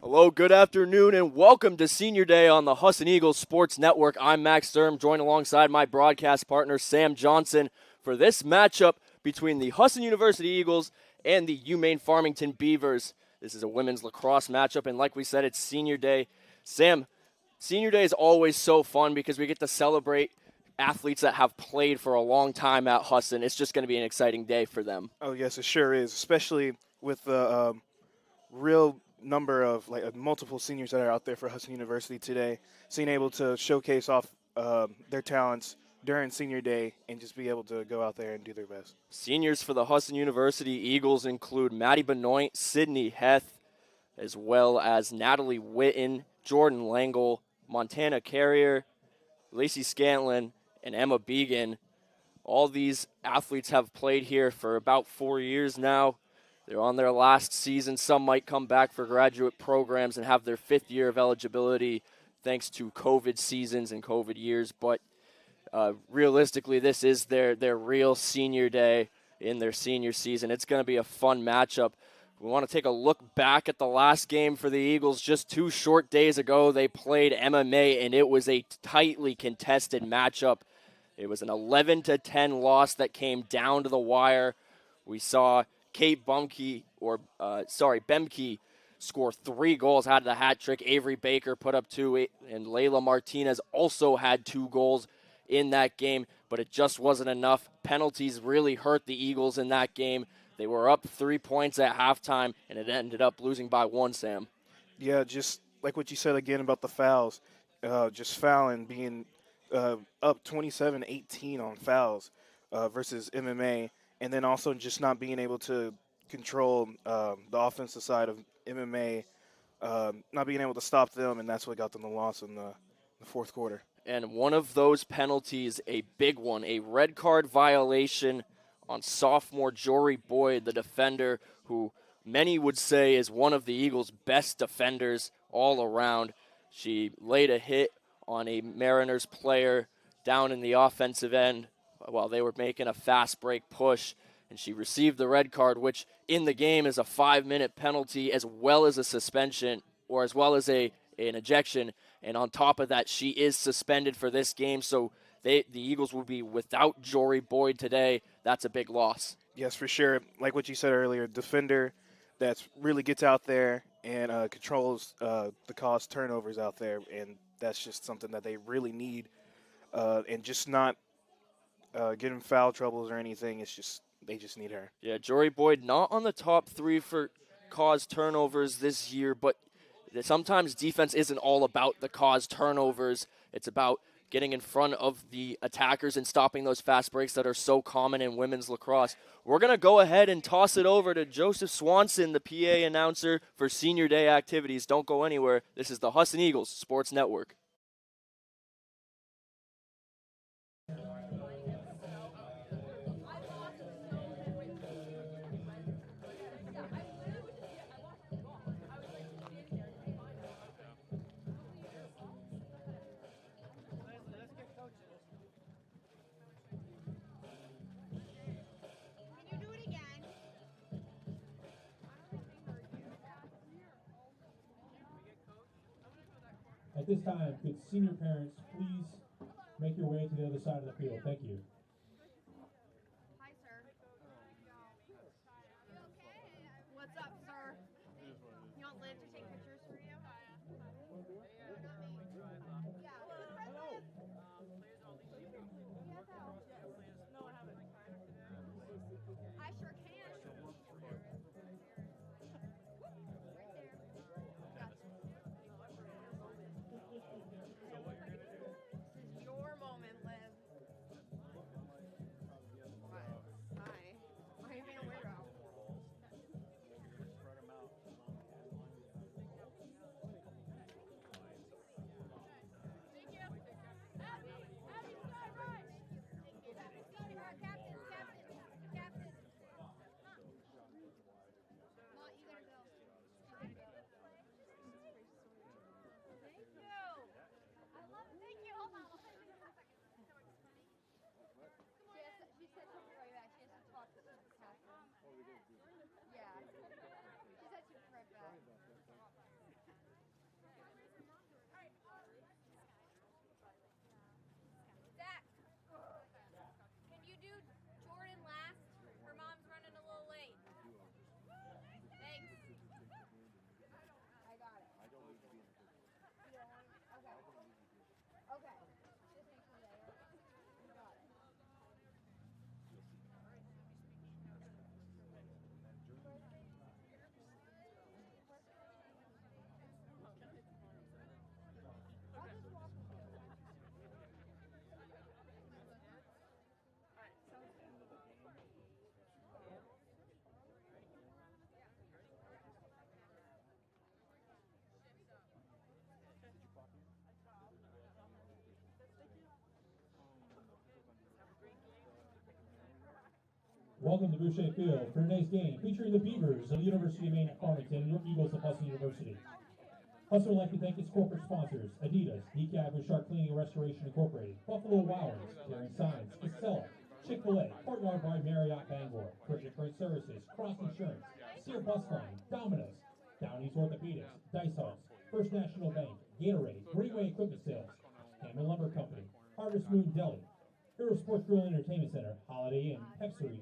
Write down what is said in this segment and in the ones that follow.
Hello, good afternoon, and welcome to Senior Day on the Husson Eagles Sports Network. I'm Max Sturm, joined alongside my broadcast partner, Sam Johnson, for this matchup between the Husson University Eagles and the UMaine Farmington Beavers. This is a women's lacrosse matchup, and like we said, it's Senior Day. Sam, Senior Day is always so fun because we get to celebrate athletes that have played for a long time at Husson. It's just going to be an exciting day for them. Oh, yes, it sure is, especially with the real number of multiple seniors that are out there for Husson University today, being able to showcase off their talents during Senior Day and just be able to go out there and do their best. Seniors for the Husson University Eagles include Maddie Benoit, Sydney Heth, as well as Natalie Witten, Jordan Langle, Montana Carrier, Lacey Scantlin, and Emma Began. All these athletes have played here for about 4 years now. They're on their last season. Some might come back for graduate programs and have their 5th year of eligibility thanks to COVID seasons and COVID years. But realistically, this is their real senior day in their senior season. It's going to be a fun matchup. We want to take a look back at the last game for the Eagles. Just 2 short days ago, they played MMA, and it was a tightly contested matchup. It was an 11-10 loss that came down to the wire. We saw Kate Bemke score 3 goals, had the hat trick. Avery Baker put up 2, and Layla Martinez also had 2 goals in that game, but it just wasn't enough. Penalties really hurt the Eagles in that game. They were up 3 points at halftime, and it ended up losing by 1, Sam. Yeah, just like what you said again about the fouls, just fouling, being up 27-18 on fouls versus MMA, and then also just not being able to control the offensive side of MMA, not being able to stop them, and that's what got them the loss in the fourth quarter. And one of those penalties, a big one, a red card violation on sophomore Jory Boyd, the defender, who many would say is one of the Eagles' best defenders all around. She laid a hit on a Mariners player down in the offensive end while they were making a fast break push, and she received the red card, which in the game is a 5-minute penalty as well as a suspension, or as well as an ejection. And on top of that, she is suspended for this game, so the Eagles will be without Jory Boyd today. That's a big loss. Yes, for sure. Like what you said earlier, defender that really gets out there and controls the cause turnovers out there, and that's just something that they really need. And just not getting foul troubles or anything. It's just they just need her. Yeah, Jory Boyd not on the top 3 for cause turnovers this year, but sometimes defense isn't all about the cause turnovers. It's about getting in front of the attackers and stopping those fast breaks that are so common in women's lacrosse. We're going to go ahead and toss it over to Joseph Swanson, the PA announcer for Senior Day activities. Don't go anywhere. This is the Husson Eagles Sports Network. At this time, could senior parents please make your way to the other side of the field? Thank you. Hi, sir. What's up, sir? You want Liv to take pictures for you? I sure can. This is your moment, Liv. Welcome to Boucher Field for today's game, featuring the Beavers of the University of Maine at Farmington and your Eagles of Husson University. Husson would like to thank its corporate sponsors, Adidas, DCAB with Shark Cleaning and Restoration Incorporated, Buffalo Wild Wings, Daring Signs, Casella, Chick-fil-A, Courtyard by Marriott Bangor, Purchase Freight Services, Cross Insurance, Sear Bus Line, Domino's, Downey's Orthopedics, Dice Halls, First National Bank, Gatorade, Greenway Equipment Sales, Hammond Lumber Company, Harvest Moon Deli, Hero Sports Grill and Entertainment Center, Holiday Inn, Pepsi,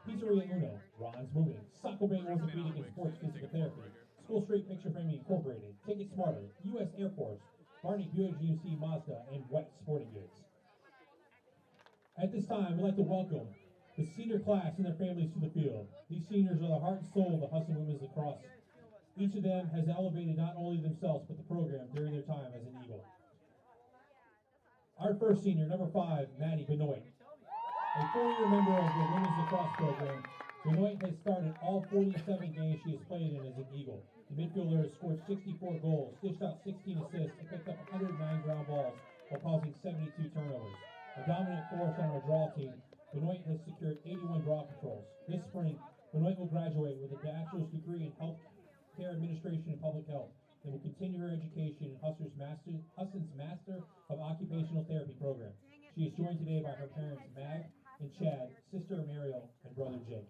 Pizzeria Uno, Ron's Moving, Saco Bay Orthopedic and Sports Physical Therapy, School Street Picture Framing Incorporated, Ticket Smarter, U.S. Air Force, Barney Buick GMC Mazda, and Wet Sporting Goods. At this time, we'd like to welcome the senior class and their families to the field. These seniors are the heart and soul of the Husson Women's Lacrosse. Each of them has elevated not only themselves, but the program during their time as an Eagle. Our first senior, number 5, Maddie Benoit. A 4-year member of the women's lacrosse program, Benoit has started all 47 games she has played in as an Eagle. The midfielder has scored 64 goals, dished out 16 assists, and picked up 109 ground balls while causing 72 turnovers. A dominant force on our draw team, Benoit has secured 81 draw controls. This spring, Benoit will graduate with a bachelor's degree in health care administration and public health, and will continue her education in Husson's Master of Occupational Therapy program. She is joined today by her parents, Mag and Chad, sister Mariel, and brother Jake.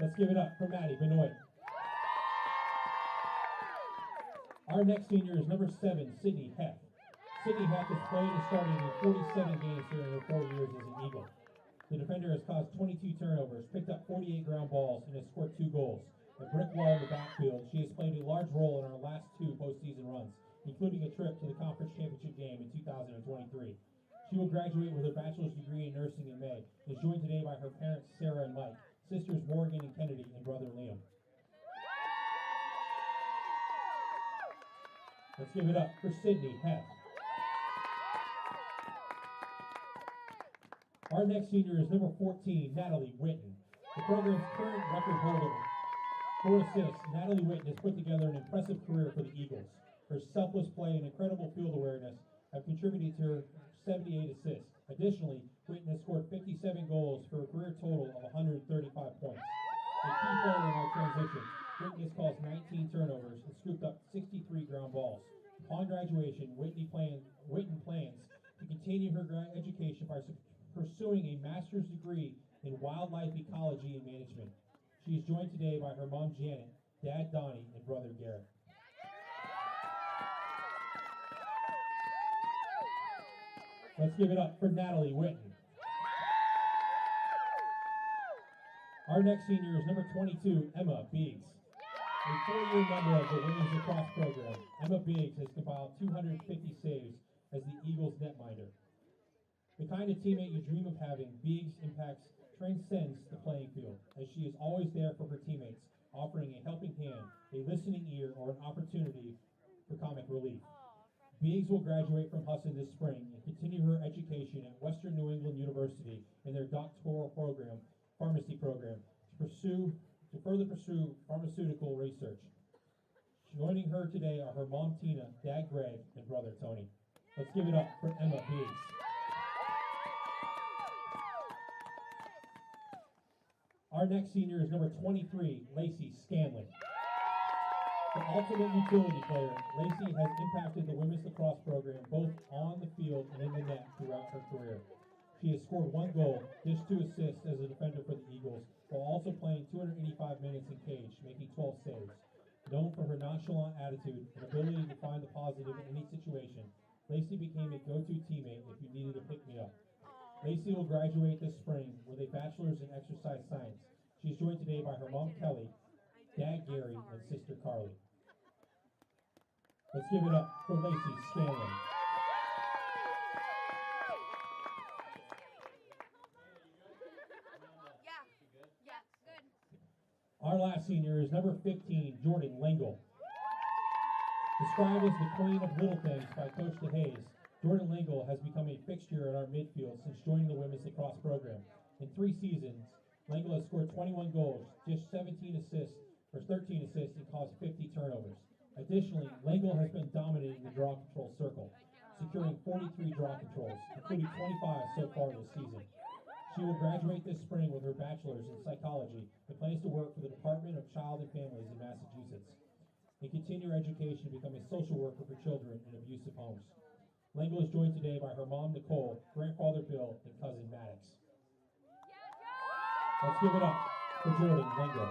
Let's give it up for Maddie Benoit. Our next senior is number 7, Sydney Heff. Sydney Heff has played and started in 47 games during her 4 years as an Eagle. The defender has caused 22 turnovers, picked up 48 ground balls, and has scored 2 goals. A brick wall in the backfield, she has played a large role in our last 2 postseason runs, including a trip to the conference championship game in 2023. She will graduate with her bachelor's degree in nursing in May, and is joined today by her parents, Sarah and Mike, sisters Morgan and Kennedy, and brother Liam. Let's give it up for Sydney Heff. Our next senior is number 14, Natalie Witten. The program's current record holder for assists, Natalie Witten has put together an impressive career for the Eagles. Her selfless play and incredible field awareness have contributed to her 78 assists. Additionally, Witten has scored 57 goals for a career total of 135 points. A key player in our transition, Witten has caused 19 turnovers and scooped up 63 ground balls. Upon graduation, Witten plans to continue her education by pursuing a master's degree in wildlife ecology and management. She is joined today by her mom, Janet, dad, Donnie, and brother, Garrett. Let's give it up for Natalie Witten. Our next senior is number 22, Emma Biggs. A 4-year member of the women's lacrosse program, Emma Biggs has compiled 250 saves as the Eagles netminder. The kind of teammate you dream of having, Biggs transcends the playing field, as she is always there for her teammates, offering a helping hand, a listening ear, or an opportunity for comic relief. Biggs will graduate from Husson this spring and continue her education at Western New England University in their doctoral program, pharmacy program, to further pursue pharmaceutical research. Joining her today are her mom, Tina, dad, Greg, and brother, Tony. Let's give it up for Emma Biggs. Our next senior is number 23, Lacey Scanlon. The ultimate utility player, Lacey has impacted the women's lacrosse program both on the field and in the net throughout her career. She has scored 1 goal, dished 2 assists as a defender for the Eagles, while also playing 285 minutes in cage, making 12 saves. Known for her nonchalant attitude and ability to find the positive in any situation, Lacey became a go-to teammate if you needed a pick-me-up. Lacey will graduate this spring with a bachelor's in exercise science. She is joined today by her mom, Kelly, dad, Gary, and sister, Carly. Let's give it up for Lacey Scanlon. Yeah, good. Our last senior is number 15, Jordan Lengel. Described as the queen of little things by Coach DeHaze, Jordan Lengel has become a fixture in our midfield since joining the women's lacrosse program. In 3 seasons, Lengel has scored 21 goals, just 13 assists, and caused 50 turnovers. Additionally, Lengel has been dominating the draw control circle. securing 43 draw controls, including 25 so far this season. She will graduate this spring with her bachelor's in psychology and plans to work for the Department of Child and Families in Massachusetts and continue her education to become a social worker for children in abusive homes. Lango is joined today by her mom, Nicole, grandfather Bill, and cousin Maddox. Let's give it up for Jordan Lango.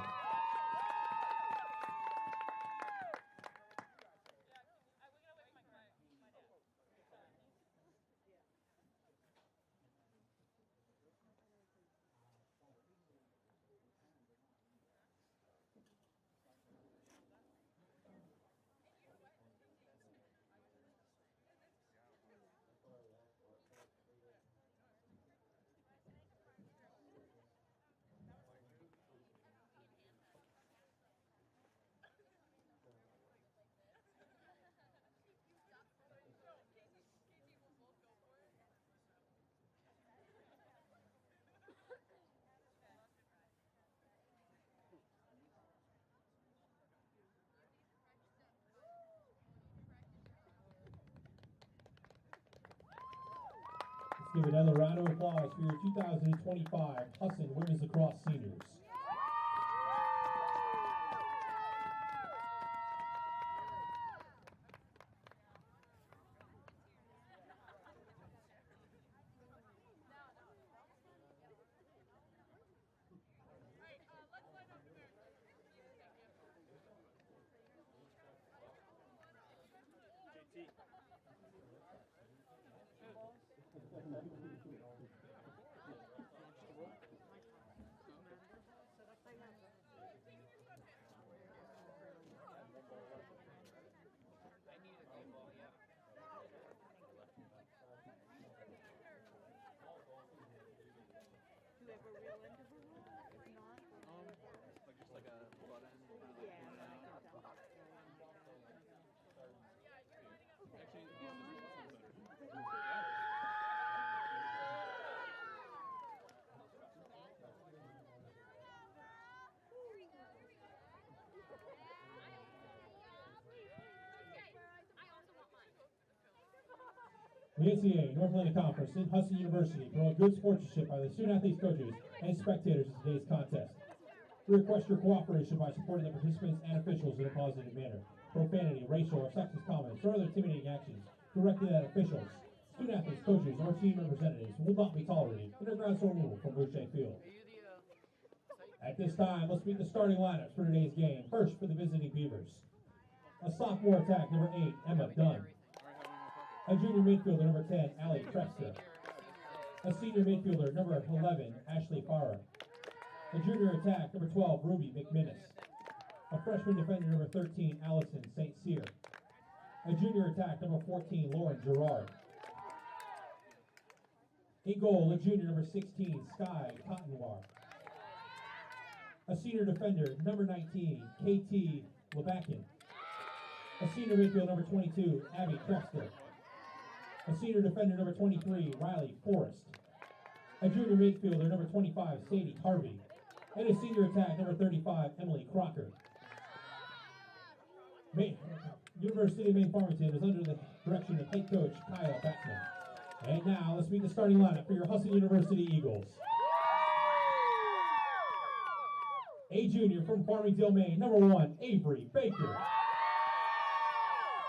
Let's give another round of applause for your 2025 Husson Women's Lacrosse Seniors. The NCAA North Atlantic Conference in Husson University promote good sportsmanship by the student athletes, coaches, and spectators in today's contest. We request your cooperation by supporting the participants and officials in a positive manner. Profanity, racial, or sexist comments, or other intimidating actions directed at officials, student athletes, coaches, or team representatives will not be tolerated in their grounds removal from Boucher Field. At this time, let's meet the starting lineups for today's game. First, for the visiting Beavers. A sophomore attack, number 8, Emma Dunn. A junior midfielder, number 10, Allie Krebster. A senior midfielder, number 11, Ashley Farah. A junior attack, number 12, Ruby McMinnis. A freshman defender, number 13, Allison St. Cyr. A junior attack, number 14, Lauren Gerard. In goal, a junior, number 16, Sky Cottonwar. A senior defender, number 19, KT Lebakin. A senior midfielder, number 22, Abby Krebster. A senior defender, number 23, Riley Forrest. A junior midfielder, number 25, Sadie Harvey. And a senior attack, number 35, Emily Crocker. University of Maine Farmington is under the direction of head coach Kyle Backman. And now, let's meet the starting lineup for your Husson University Eagles. A junior from Farmington, Maine, number 1, Avery Baker.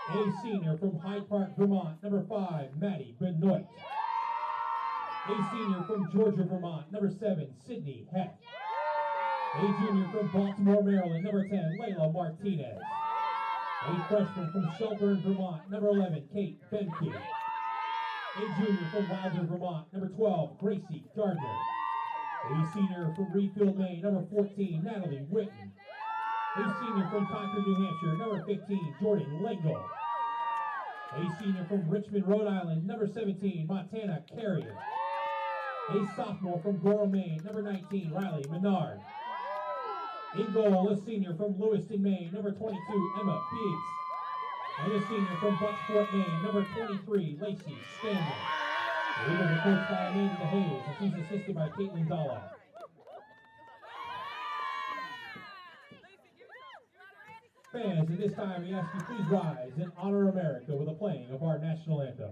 A senior from Hyde Park, Vermont, number 5, Maddie Benoit. A senior from Georgia, Vermont, number 7, Sydney Heck. A junior from Baltimore, Maryland, number 10, Layla Martinez. A freshman from Shelburne, Vermont, number 11, Kate Benke. A junior from Wilder, Vermont, number 12, Gracie Gardner. A senior from Reedfield, Maine, number 14, Natalie Witten. A senior from Concord, New Hampshire, number 15, Jordan Lango. A senior from Richmond, Rhode Island, number 17, Montana Carrier. A sophomore from Gorham, Maine, number 19, Riley Menard. In goal, a senior from Lewiston, Maine, number 22, Emma Biggs. And a senior from Bucksport, Maine, number 23, Lacey Stanley. The Eagles are coached by Amanda Hayes, and she's assisted by Caitlin Dalla. Fans, at this time we ask you please rise and honor America with the playing of our national anthem.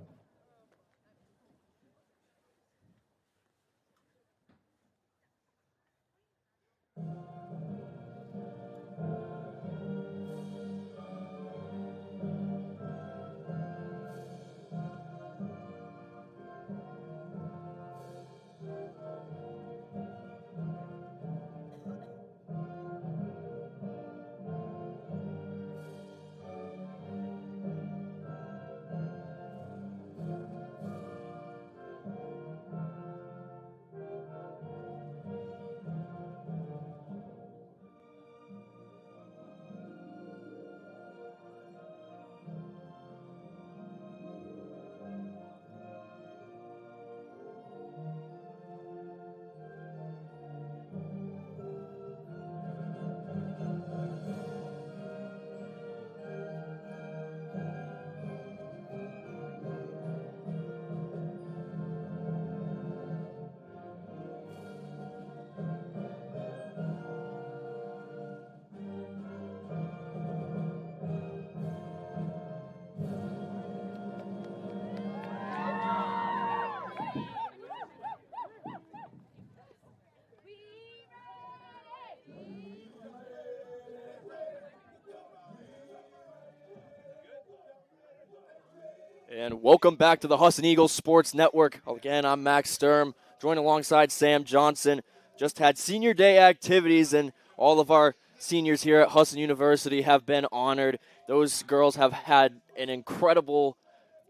And welcome back to the Husson Eagles Sports Network. Again, I'm Max Sturm, joined alongside Sam Johnson. Just had senior day activities, and all of our seniors here at Husson University have been honored. Those girls have had an incredible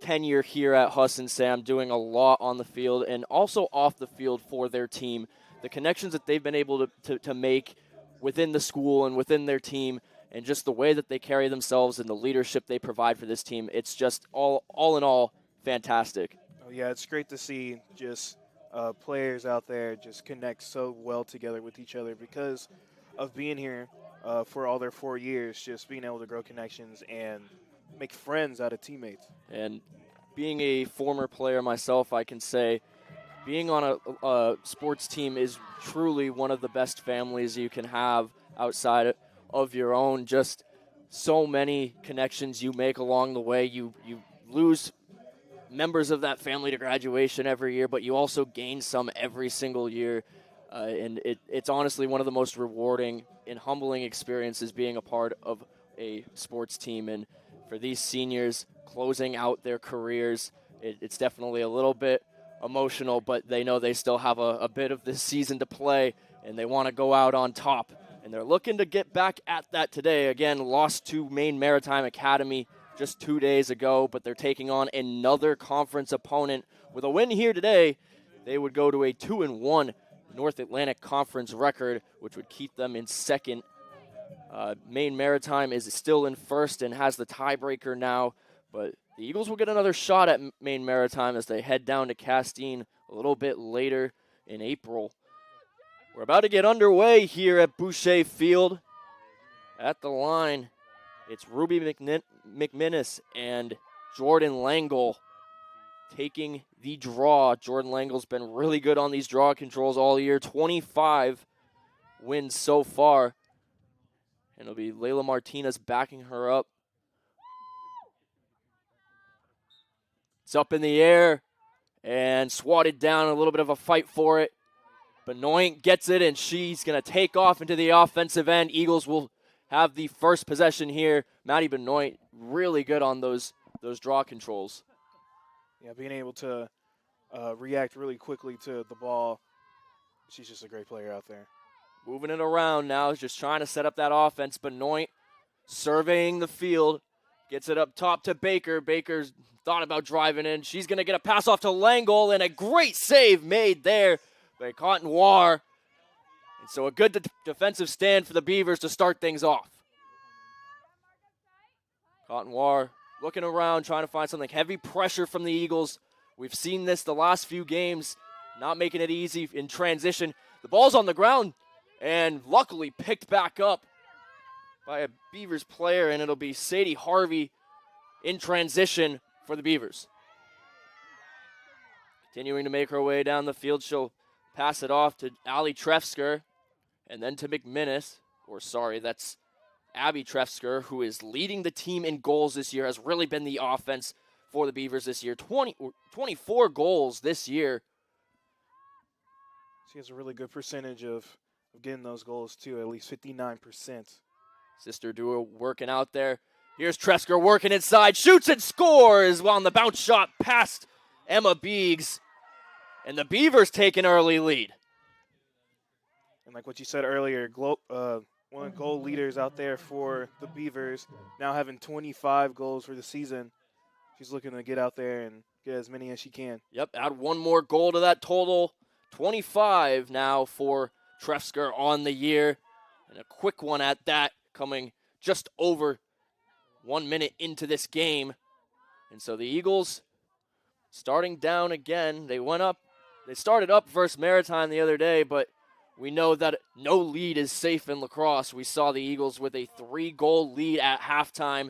tenure here at Husson, Sam, doing a lot on the field and also off the field for their team. The connections that they've been able to make within the school and within their team, and just the way that they carry themselves and the leadership they provide for this team, it's just all in all fantastic. Oh, yeah, it's great to see just players out there just connect so well together with each other because of being here for all their 4 years, just being able to grow connections and make friends out of teammates. And being a former player myself, I can say being on a sports team is truly one of the best families you can have outside of your own. Just so many connections you make along the way. You lose members of that family to graduation every year, but you also gain some every single year. And it's honestly one of the most rewarding and humbling experiences being a part of a sports team. And for these seniors closing out their careers, it's definitely a little bit emotional, but they know they still have a bit of this season to play, and they want to go out on top. And they're looking to get back at that today. Again, lost to Maine Maritime Academy just 2 days ago, but they're taking on another conference opponent. With a win here today, they would go to a 2-1 North Atlantic Conference record, which would keep them in second. Maine Maritime is still in first and has the tiebreaker now, but the Eagles will get another shot at Maine Maritime as they head down to Castine a little bit later in April. We're about to get underway here at Boucher Field. At the line, it's Ruby McMinnis and Jordan Langle taking the draw. Jordan Langle's been really good on these draw controls all year. 25 wins so far. And it'll be Layla Martinez backing her up. It's up in the air and swatted down, a little bit of a fight for it. Benoit gets it, and she's going to take off into the offensive end. Eagles will have the first possession here. Maddie Benoit really good on those draw controls. Yeah, being able to react really quickly to the ball. She's just a great player out there. Moving it around now, just trying to set up that offense. Benoit surveying the field, gets it up top to Baker. Baker's thought about driving in. She's going to get a pass off to Langle, and a great save made there by Contenoir. And so a good defensive stand for the Beavers to start things off. Contenoir looking around, trying to find something. Heavy pressure from the Eagles. We've seen this the last few games, not making it easy in transition. The ball's on the ground, and luckily picked back up by a Beavers player, and it'll be Sadie Harvey in transition for the Beavers. Continuing to make her way down the field, she'll pass it off to Ali Trefsker, and then to McMinnis. That's Abby Trefsker, who is leading the team in goals this year, has really been the offense for the Beavers this year. 24 goals this year. She has a really good percentage of getting those goals, too, at least 59%. Sister duo working out there. Here's Trefsker working inside, shoots and scores on the bounce shot past Emma Biggs. And the Beavers take an early lead. And like what you said earlier, one of the goal leaders out there for the Beavers, now having 25 goals for the season. She's looking to get out there and get as many as she can. Yep, add one more goal to that total. 25 now for Trefsker on the year. And a quick one at that, coming just over 1 minute into this game. And so the Eagles starting down again. They started up versus Maritime the other day, but we know that no lead is safe in lacrosse. We saw the Eagles with a 3-goal lead at halftime,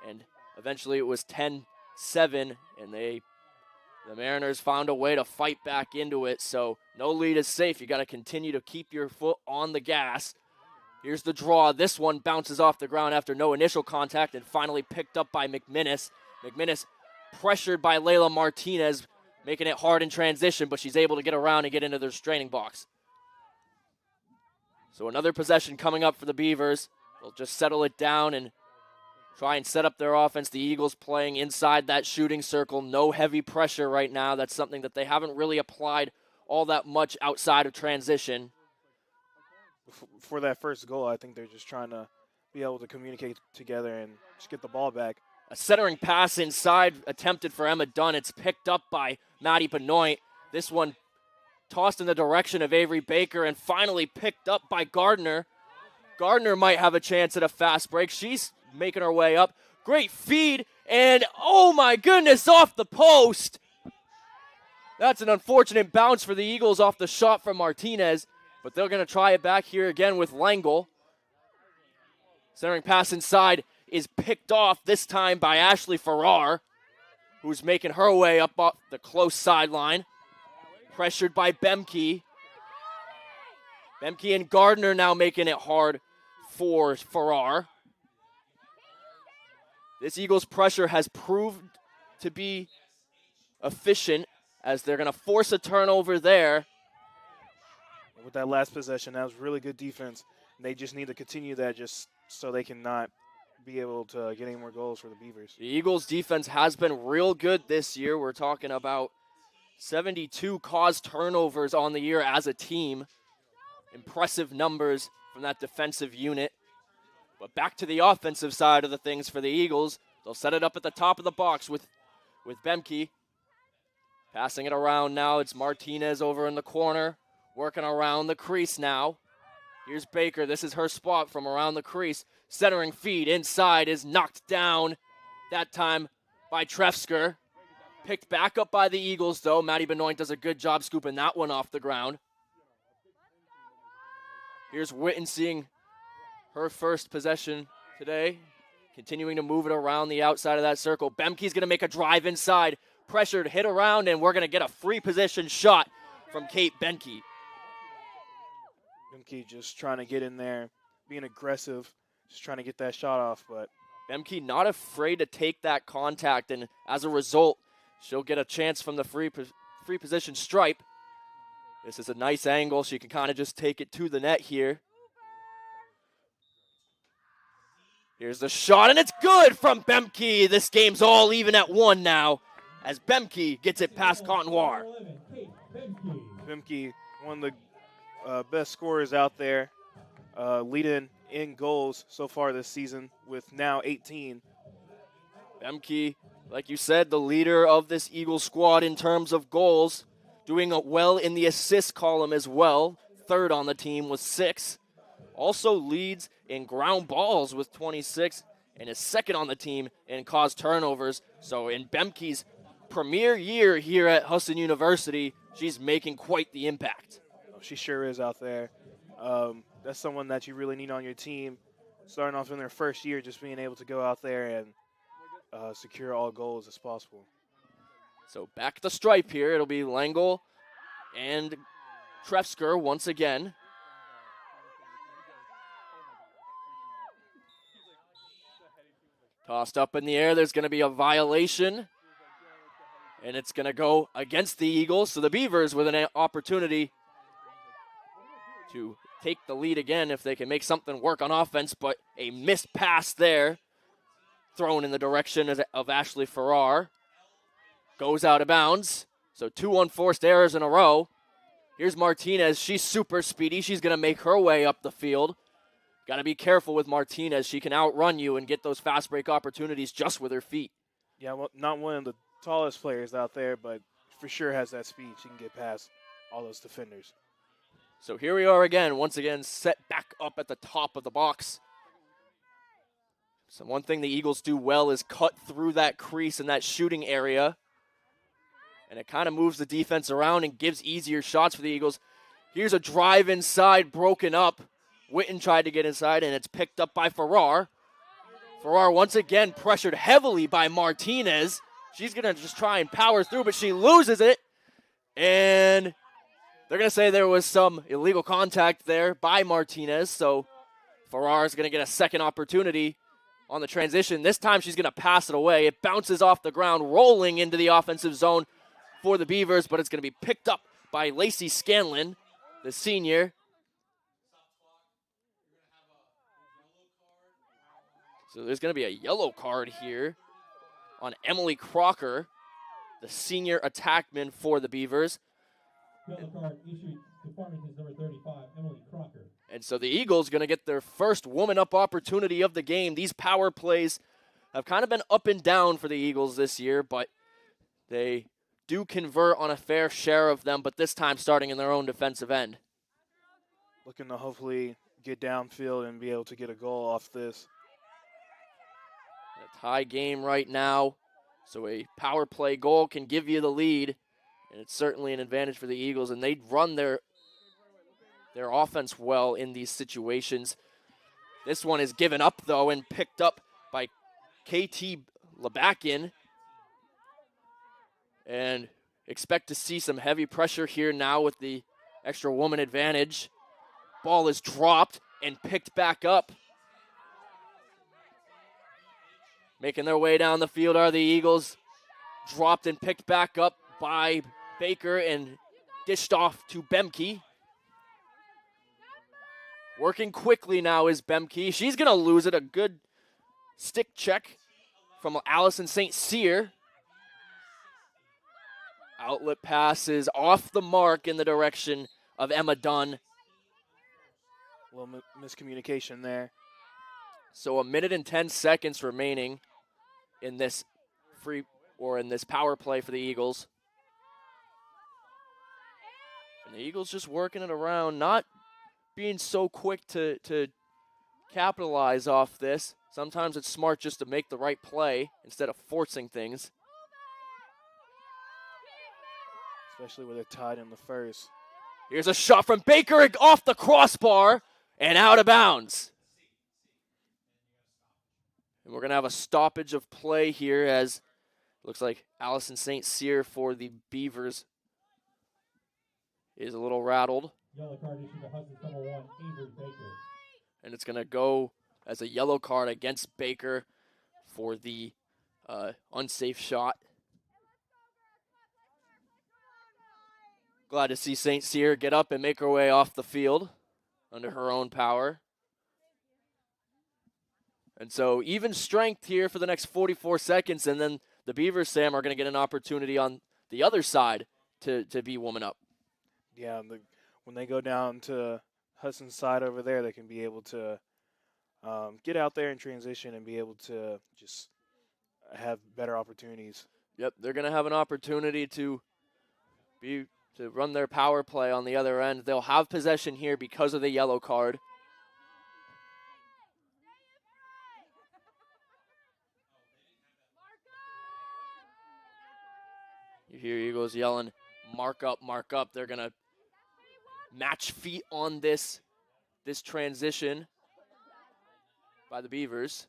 and eventually it was 10-7, and the Mariners found a way to fight back into it. So no lead is safe. You got to continue to keep your foot on the gas. Here's the draw. This one bounces off the ground after no initial contact and finally picked up by McMinnis. McMinnis pressured by Layla Martinez, making it hard in transition, but she's able to get around and get into their straining box. So another possession coming up for the Beavers. They'll just settle it down and try and set up their offense. The Eagles playing inside that shooting circle. No heavy pressure right now. That's something that they haven't really applied all that much outside of transition. For that first goal, I think they're just trying to be able to communicate together and just get the ball back. A centering pass inside attempted for Emma Dunn. It's picked up by Maddie Benoit. This one tossed in the direction of Avery Baker and finally picked up by Gardner. Gardner might have a chance at a fast break. She's making her way up. Great feed, and oh my goodness, off the post. That's an unfortunate bounce for the Eagles off the shot from Martinez, but they're going to try it back here again with Langle. Centering pass inside is picked off, this time by Ashley Farrar, who's making her way up off the close sideline. Pressured by Bemke. Bemke and Gardner now making it hard for Farrar. This Eagles pressure has proved to be efficient as they're going to force a turnover there. With that last possession, that was really good defense. They just need to continue that just so they cannot be able to get any more goals for the Beavers. The Eagles defense has been real good this year. We're talking about 72 caused turnovers on the year as a team. Impressive numbers from that defensive unit. But back to the offensive side of the things for the Eagles. They'll set it up at the top of the box with Bemke. Passing it around now. It's Martinez over in the corner. Working around the crease now. Here's Baker. This is her spot from around the crease. Centering feed inside is knocked down. That time by Trefsker. Picked back up by the Eagles, though. Maddie Benoit does a good job scooping that one off the ground. Here's Witten seeing her first possession today. Continuing to move it around the outside of that circle. Bemke's going to make a drive inside. Pressured, hit around, and we're going to get a free position shot from Kate Benke. Bemke just trying to get in there, being aggressive, just trying to get that shot off. But Bemke not afraid to take that contact, and as a result, she'll get a chance from the free position stripe. This is a nice angle. She can kind of just take it to the net here. Here's the shot, and it's good from Bemke. This game's all even at 1 now as Bemke gets it past Cotton-Noir. Bemke, one of the best scorers out there, leading in goals so far this season with now 18. Bemke, like you said, the leader of this Eagle squad in terms of goals, doing well in the assist column as well. Third on the team with 6. Also leads in ground balls with 26 and is second on the team in caused turnovers. So in Bemke's premier year here at Husson University, she's making quite the impact. Oh, she sure is out there. That's someone that you really need on your team. Starting off in their first year, just being able to go out there and secure all goals as possible. So back at the stripe here. It'll be Langle and Trefsker once again. Tossed up in the air. There's going to be a violation. And it's going to go against the Eagles. So the Beavers with an opportunity to take the lead again if they can make something work on offense. But a missed pass there. Thrown in the direction of Ashley Farrar. Goes out of bounds. So 2 unforced errors in a row. Here's Martinez. She's super speedy. She's going to make her way up the field. Got to be careful with Martinez. She can outrun you and get those fast break opportunities just with her feet. Yeah, well, not one of the tallest players out there, but for sure has that speed. She can get past all those defenders. So here we are again, once again, set back up at the top of the box. So one thing the Eagles do well is cut through that crease in that shooting area. And it kind of moves the defense around and gives easier shots for the Eagles. Here's a drive inside, broken up. Witten tried to get inside, and it's picked up by Farrar. Farrar once again pressured heavily by Martinez. She's going to just try and power through, but she loses it. And they're going to say there was some illegal contact there by Martinez, so Farrar is going to get a second opportunity on the transition. This time she's going to pass it away. It bounces off the ground, rolling into the offensive zone for the Beavers, but it's going to be picked up by Lacey Scanlon, the senior. So there's going to be a yellow card here on Emily Crocker, the senior attackman for the Beavers. Yellow card issued to Farmington's number 35, Emily Crocker. And so the Eagles going to get their first woman-up opportunity of the game. These power plays have kind of been up and down for the Eagles this year, but they do convert on a fair share of them, but this time starting in their own defensive end. Looking to hopefully get downfield and be able to get a goal off this. A tie game right now, so a power play goal can give you the lead, and it's certainly an advantage for the Eagles, and they run their offense well in these situations. This one is given up, though, and picked up by KT Labakin. And expect to see some heavy pressure here now with the extra woman advantage. Ball is dropped and picked back up. Making their way down the field are the Eagles. Dropped and picked back up by Baker and dished off to Bemke. Working quickly now is Bemke. She's going to lose it. A good stick check from Allison St. Cyr. Outlet pass is off the mark in the direction of Emma Dunn. A little miscommunication there. So 1 minute and 10 seconds remaining in this power play for the Eagles. And the Eagles just working it around, not being so quick to capitalize off this. Sometimes it's smart just to make the right play instead of forcing things. Especially with it tied in the first. Here's a shot from Baker off the crossbar and out of bounds. And we're going to have a stoppage of play here as it looks like Allison St. Cyr for the Beavers is a little rattled. Yellow card issued to Husson's number 1, Avery Baker. And it's going to go as a yellow card against Baker for the unsafe shot. Glad to see St. Cyr get up and make her way off the field under her own power. And so even strength here for the next 44 seconds, and then the Beavers, Sam, are going to get an opportunity on the other side to be woman up. Yeah, when they go down to Husson's side over there, they can be able to get out there in transition and be able to just have better opportunities. Yep, they're going to have an opportunity to run their power play on the other end. They'll have possession here because of the yellow card. You hear Eagles yelling, mark up, mark up. They're going to match feet on this transition by the Beavers.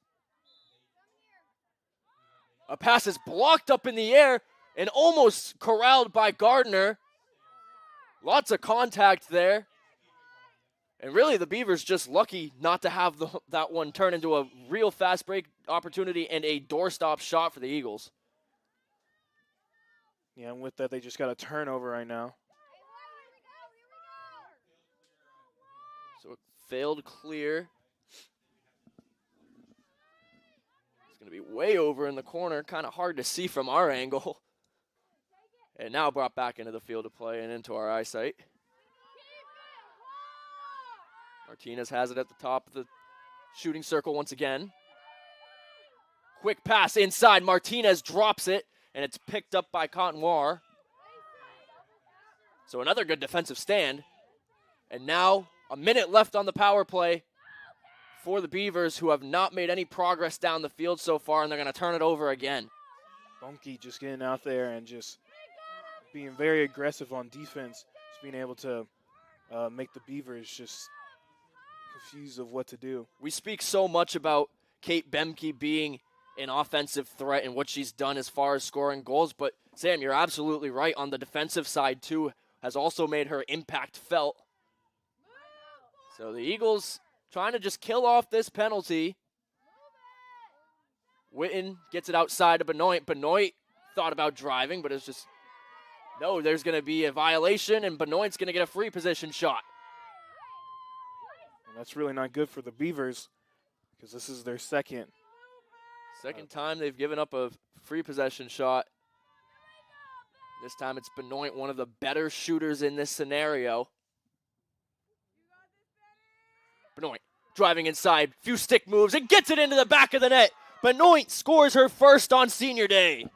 A pass is blocked up in the air and almost corralled by Gardner. Lots of contact there. And really the Beavers just lucky not to have that one turn into a real fast break opportunity and a doorstop shot for the Eagles. Yeah, and with that, they just got a turnover right now. So it failed clear. It's going to be way over in the corner, kind of hard to see from our angle. And now brought back into the field of play and into our eyesight. Martinez has it at the top of the shooting circle once again. Quick pass inside. Martinez drops it, and it's picked up by Cottonwar. So another good defensive stand. And now a minute left on the power play for the Beavers, who have not made any progress down the field so far, and they're going to turn it over again. Bunky just getting out there and just being very aggressive on defense, just being able to make the Beavers just confused of what to do. We speak so much about Kate Bemke being an offensive threat and what she's done as far as scoring goals, but Sam, you're absolutely right. On the defensive side, too, has also made her impact felt. So the Eagles trying to just kill off this penalty. Witten gets it outside of Benoit. Benoit thought about driving, but it's just, no, there's going to be a violation, and Benoit's going to get a free position shot. And that's really not good for the Beavers because this is their second Second time they've given up a free possession shot. This time it's Benoit, one of the better shooters in this scenario. Benoit driving inside, few stick moves, and gets it into the back of the net. Benoit scores her first on senior day.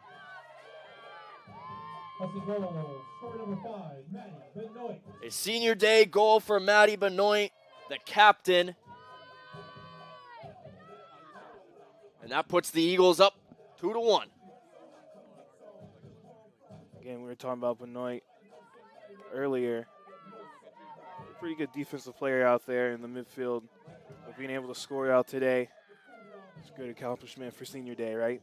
Husson goal, score number 5, Maddie Benoit. A senior day goal for Maddie Benoit, the captain. And that puts the Eagles up 2-1. Again, we were talking about Benoit earlier. Pretty good defensive player out there in the midfield. But being able to score out today, it's a good accomplishment for senior day, right?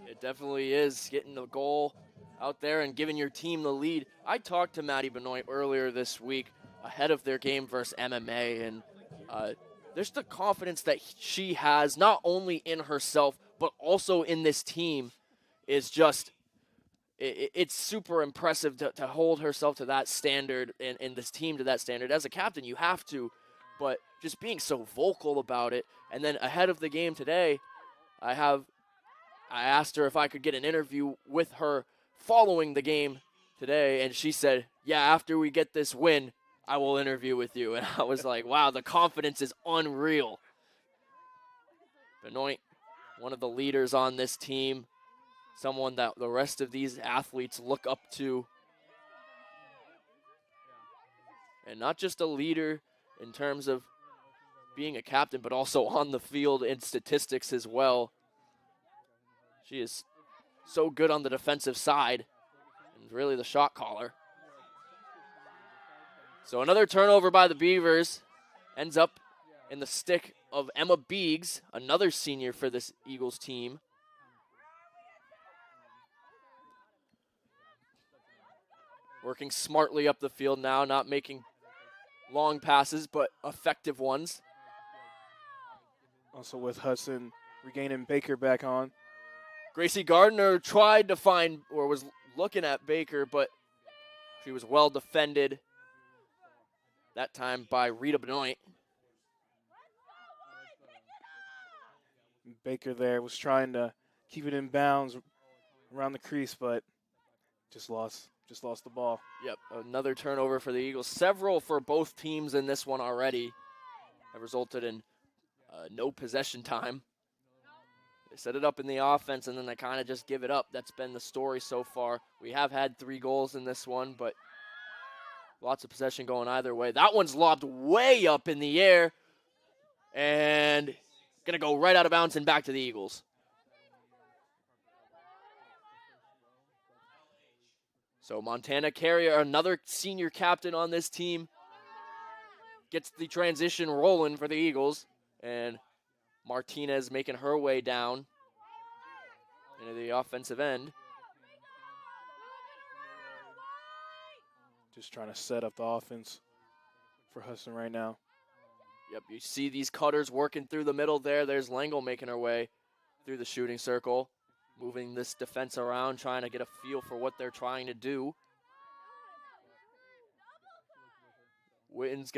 It definitely is, getting the goal out there and giving your team the lead. I talked to Maddie Benoit earlier this week ahead of their game versus MMA, and there's the confidence that she has not only in herself but also in this team is just it's super impressive to hold herself to that standard and this team to that standard. As a captain, you have to, but just being so vocal about it. And then ahead of the game today, I asked her if I could get an interview with her following the game today, and she said, yeah, after we get this win, I will interview with you. And I was like, wow, the confidence is unreal. Benoit, one of the leaders on this team, someone that the rest of these athletes look up to. And not just a leader in terms of being a captain, but also on the field in statistics as well. She is so good on the defensive side and really the shot caller. So another turnover by the Beavers ends up in the stick of Emma Beegs, another senior for this Eagles team. Working smartly up the field now, not making long passes, but effective ones. Also with Husson regaining Baker back on. Gracie Gardner tried to find, or was looking at Baker, but she was well defended. That time by Rita Benoit. Baker there was trying to keep it in bounds around the crease, but just lost the ball. Yep, another turnover for the Eagles. Several for both teams in this one already have resulted in no possession time. They set it up in the offense, and then they kind of just give it up. That's been the story so far. We have had 3 goals in this one, but lots of possession going either way. That one's lobbed way up in the air, and going to go right out of bounds and back to the Eagles. So Montana Carrier, another senior captain on this team, gets the transition rolling for the Eagles. And Martinez making her way down into the offensive end. Just trying to set up the offense for Husson right now. Yep, you see these cutters working through the middle there. There's Langle making her way through the shooting circle, moving this defense around, trying to get a feel for what they're trying to do. Bemke is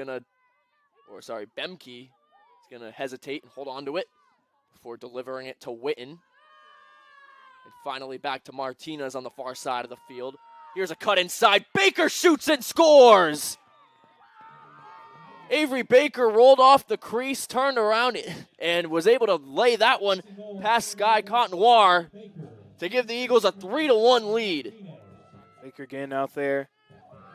going to hesitate and hold on to it before delivering it to Witten. And finally back to Martinez on the far side of the field. Here's a cut inside. Baker shoots and scores! Avery Baker rolled off the crease, turned around, and was able to lay that one past Sky Cotenoir to give the Eagles a 3-1 lead. Baker getting out there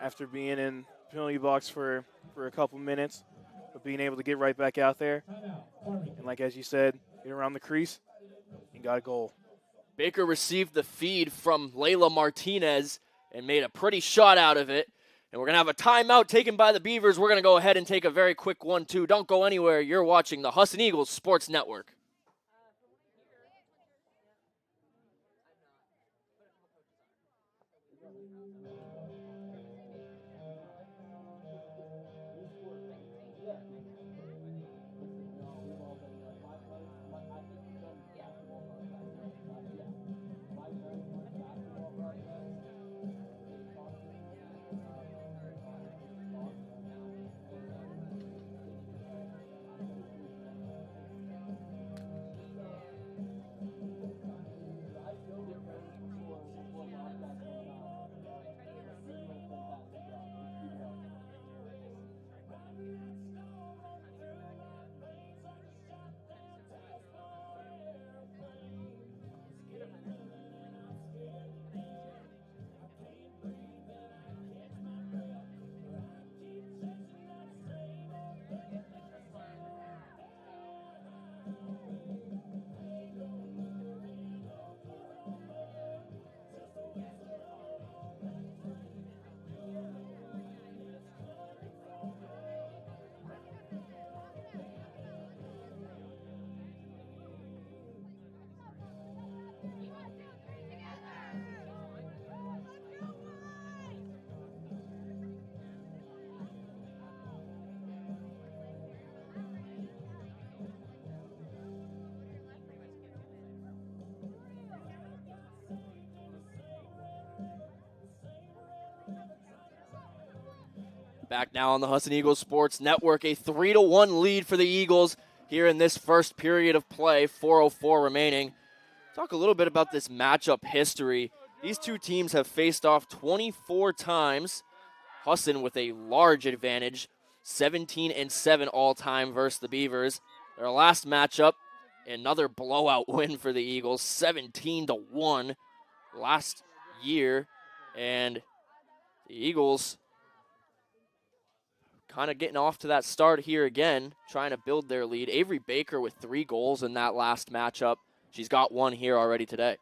after being in penalty box for a couple minutes, but being able to get right back out there. And like as you said, get around the crease and got a goal. Baker received the feed from Layla Martinez and made a pretty shot out of it. And we're going to have a timeout taken by the Beavers. We're going to go ahead and take a very quick 1-2. Don't go anywhere. You're watching the Husson Eagles Sports Network. Back now on the Husson Eagles Sports Network, a 3-1 lead for the Eagles here in this first period of play, 4:04 remaining. Talk a little bit about this matchup history. These two teams have faced off 24 times. Husson with a large advantage, 17-7 all-time versus the Beavers. Their last matchup, another blowout win for the Eagles, 17-1 last year. And the Eagles kind of getting off to that start here again, trying to build their lead. Avery Baker with 3 goals in that last matchup. She's got 1 here already today.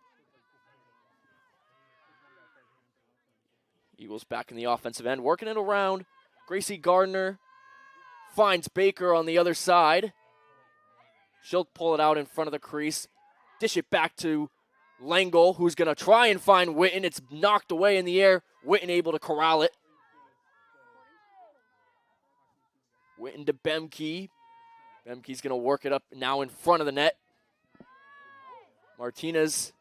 Eagles back in the offensive end, working it around. Gracie Gardner finds Baker on the other side. She'll pull it out in front of the crease. Dish it back to Langle, who's going to try and find Witten. It's knocked away in the air. Witten able to corral it. Witten to Bemke. Bemke's going to work it up now in front of the net. Martinez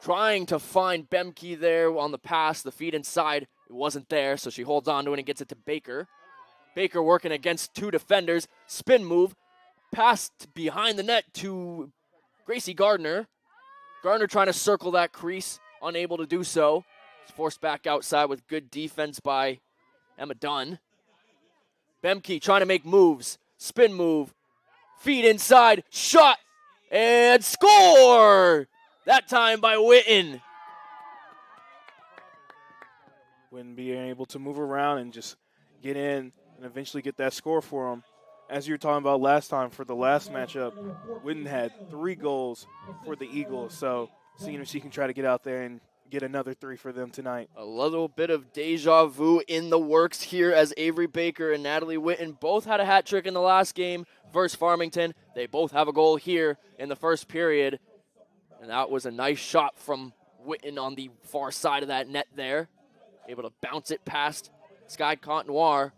trying to find Bemke there on the pass. The feed inside, it wasn't there, so she holds on to it and gets it to Baker. Baker working against 2 defenders. Spin move. Passed behind the net to Gracie Gardner. Gardner trying to circle that crease, unable to do so. It's forced back outside with good defense by Emma Dunn. Bemke trying to make moves. Spin move. Feed inside. Shot. And score! That time by Witten. Witten being able to move around and just get in and eventually get that score for them. As you were talking about last time for the last matchup, Witten had 3 goals for the Eagles. So seeing if she can try to get out there and get another 3 for them tonight. A little bit of deja vu in the works here as Avery Baker and Natalie Witten both had a hat trick in the last game versus Farmington. They both have a goal here in the first period. And that was a nice shot from Witten on the far side of that net there. Able to bounce it past Sky Contenoir,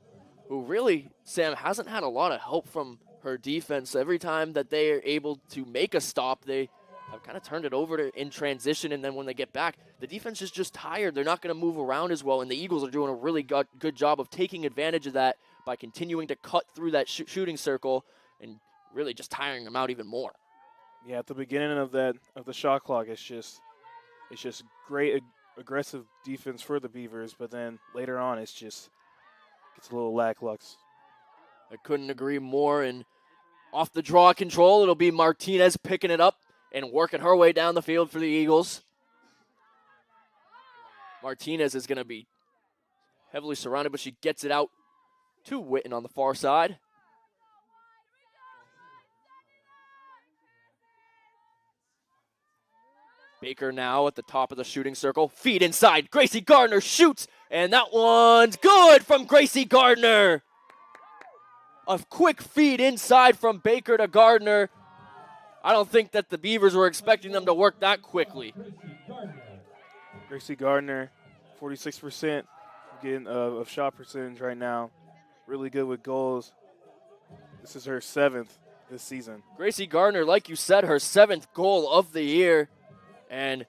who really, Sam, hasn't had a lot of help from her defense. Every time that they are able to make a stop, they have kind of turned it over in transition, and then when they get back, the defense is just tired. They're not going to move around as well, and the Eagles are doing a really good job of taking advantage of that by continuing to cut through that shooting circle and really just tiring them out even more. Yeah, at the beginning of the shot clock, it's just great aggressive defense for the Beavers, but then later on it's a little lackluster. I couldn't agree more. And off the draw control, it'll be Martinez picking it up and working her way down the field for the Eagles. Martinez is going to be heavily surrounded, but she gets it out to Witten on the far side. Baker now at the top of the shooting circle. Feed inside. Gracie Gardner shoots, and that one's good from Gracie Gardner. A quick feed inside from Baker to Gardner. I don't think that the Beavers were expecting them to work that quickly. Gracie Gardner, 46% of shot percentage right now. Really good with goals. This is her 7th this season. Gracie Gardner, like you said, her 7th goal of the year. And,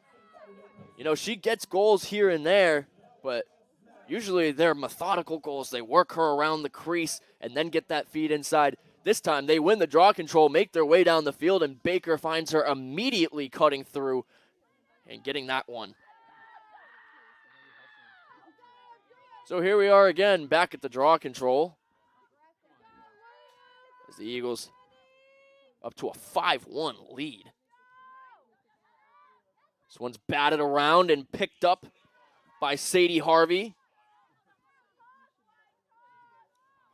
she gets goals here and there, but usually they're methodical goals. They work her around the crease and then get that feed inside. This time they win the draw control, make their way down the field, and Baker finds her immediately cutting through and getting that one. So here we are again, back at the draw control, as the Eagles up to a 5-1 lead. This one's batted around and picked up by Sadie Harvey.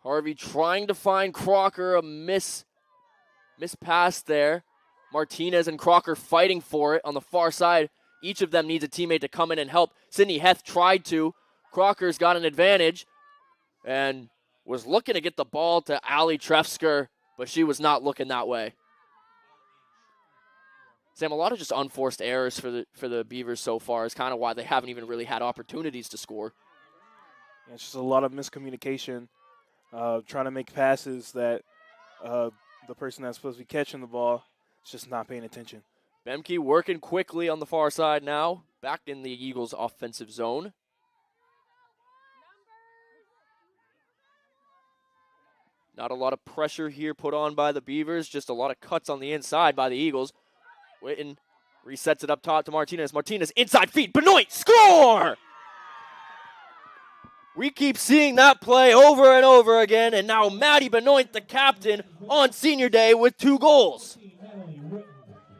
Harvey trying to find Crocker, a miss pass there. Martinez and Crocker fighting for it on the far side. Each of them needs a teammate to come in and help. Sydney Heth tried to. Crocker's got an advantage and was looking to get the ball to Ali Trefsker, but she was not looking that way. Sam, a lot of just unforced errors for the Beavers so far is kind of why they haven't even really had opportunities to score. Yeah, it's just a lot of miscommunication, trying to make passes that the person that's supposed to be catching the ball is just not paying attention. Bemke working quickly on the far side now, back in the Eagles' offensive zone. Not a lot of pressure here put on by the Beavers, just a lot of cuts on the inside by the Eagles. Witten resets it up top to Martinez. Martinez inside feed. Benoit, score! We keep seeing that play over and over again, and now Maddie Benoit, the captain, on senior day with 2 goals.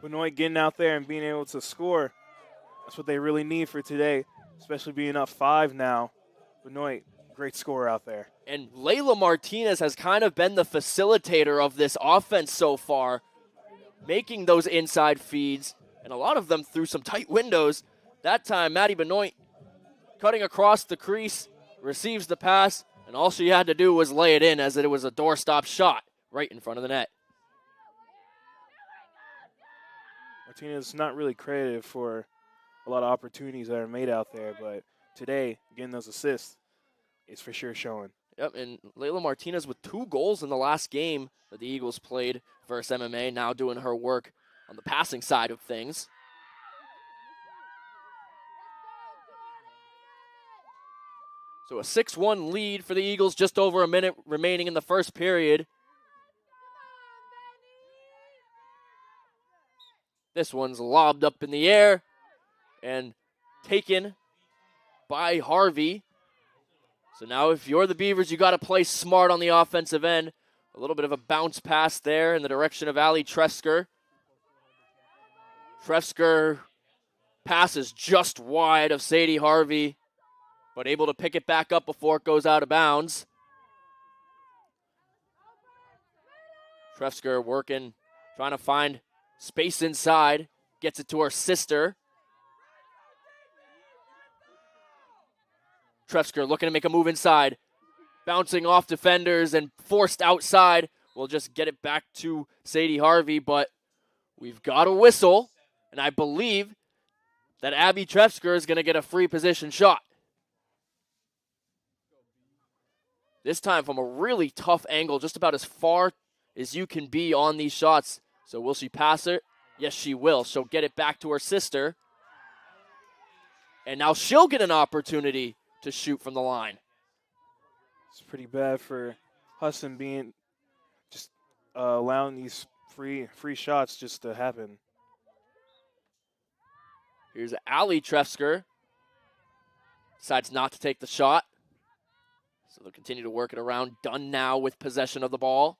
Benoit getting out there and being able to score. That's what they really need for today, especially being up 5 now. Benoit, great scorer out there. And Layla Martinez has kind of been the facilitator of this offense so far, making those inside feeds, and a lot of them through some tight windows. That time, Maddie Benoit cutting across the crease, receives the pass, and all she had to do was lay it in as it was a doorstop shot right in front of the net. Martinez is not really credited for a lot of opportunities that are made out there, but today, getting those assists is for sure showing. Yep, and Layla Martinez with 2 goals in the last game that the Eagles played versus MMA, now doing her work on the passing side of things. So a 6-1 lead for the Eagles, just over a minute remaining in the first period. This one's lobbed up in the air and taken by Harvey. So now if you're the Beavers, you got to play smart on the offensive end. A little bit of a bounce pass there in the direction of Ali Tresker. Tresker passes just wide of Sadie Harvey, but able to pick it back up before it goes out of bounds. Tresker working, trying to find space inside, gets it to her sister. Tresker looking to make a move inside, bouncing off defenders and forced outside. We'll just get it back to Sadie Harvey, but we've got a whistle, and I believe that Abby Tresker is going to get a free position shot. This time from a really tough angle, just about as far as you can be on these shots. So will she pass it? Yes, she will. She'll get it back to her sister. And now she'll get an opportunity to shoot from the line. It's pretty bad for Husson being just allowing these free shots just to happen. Here's Ali Tresker. Decides not to take the shot. So they'll continue to work it around. Dunn now with possession of the ball.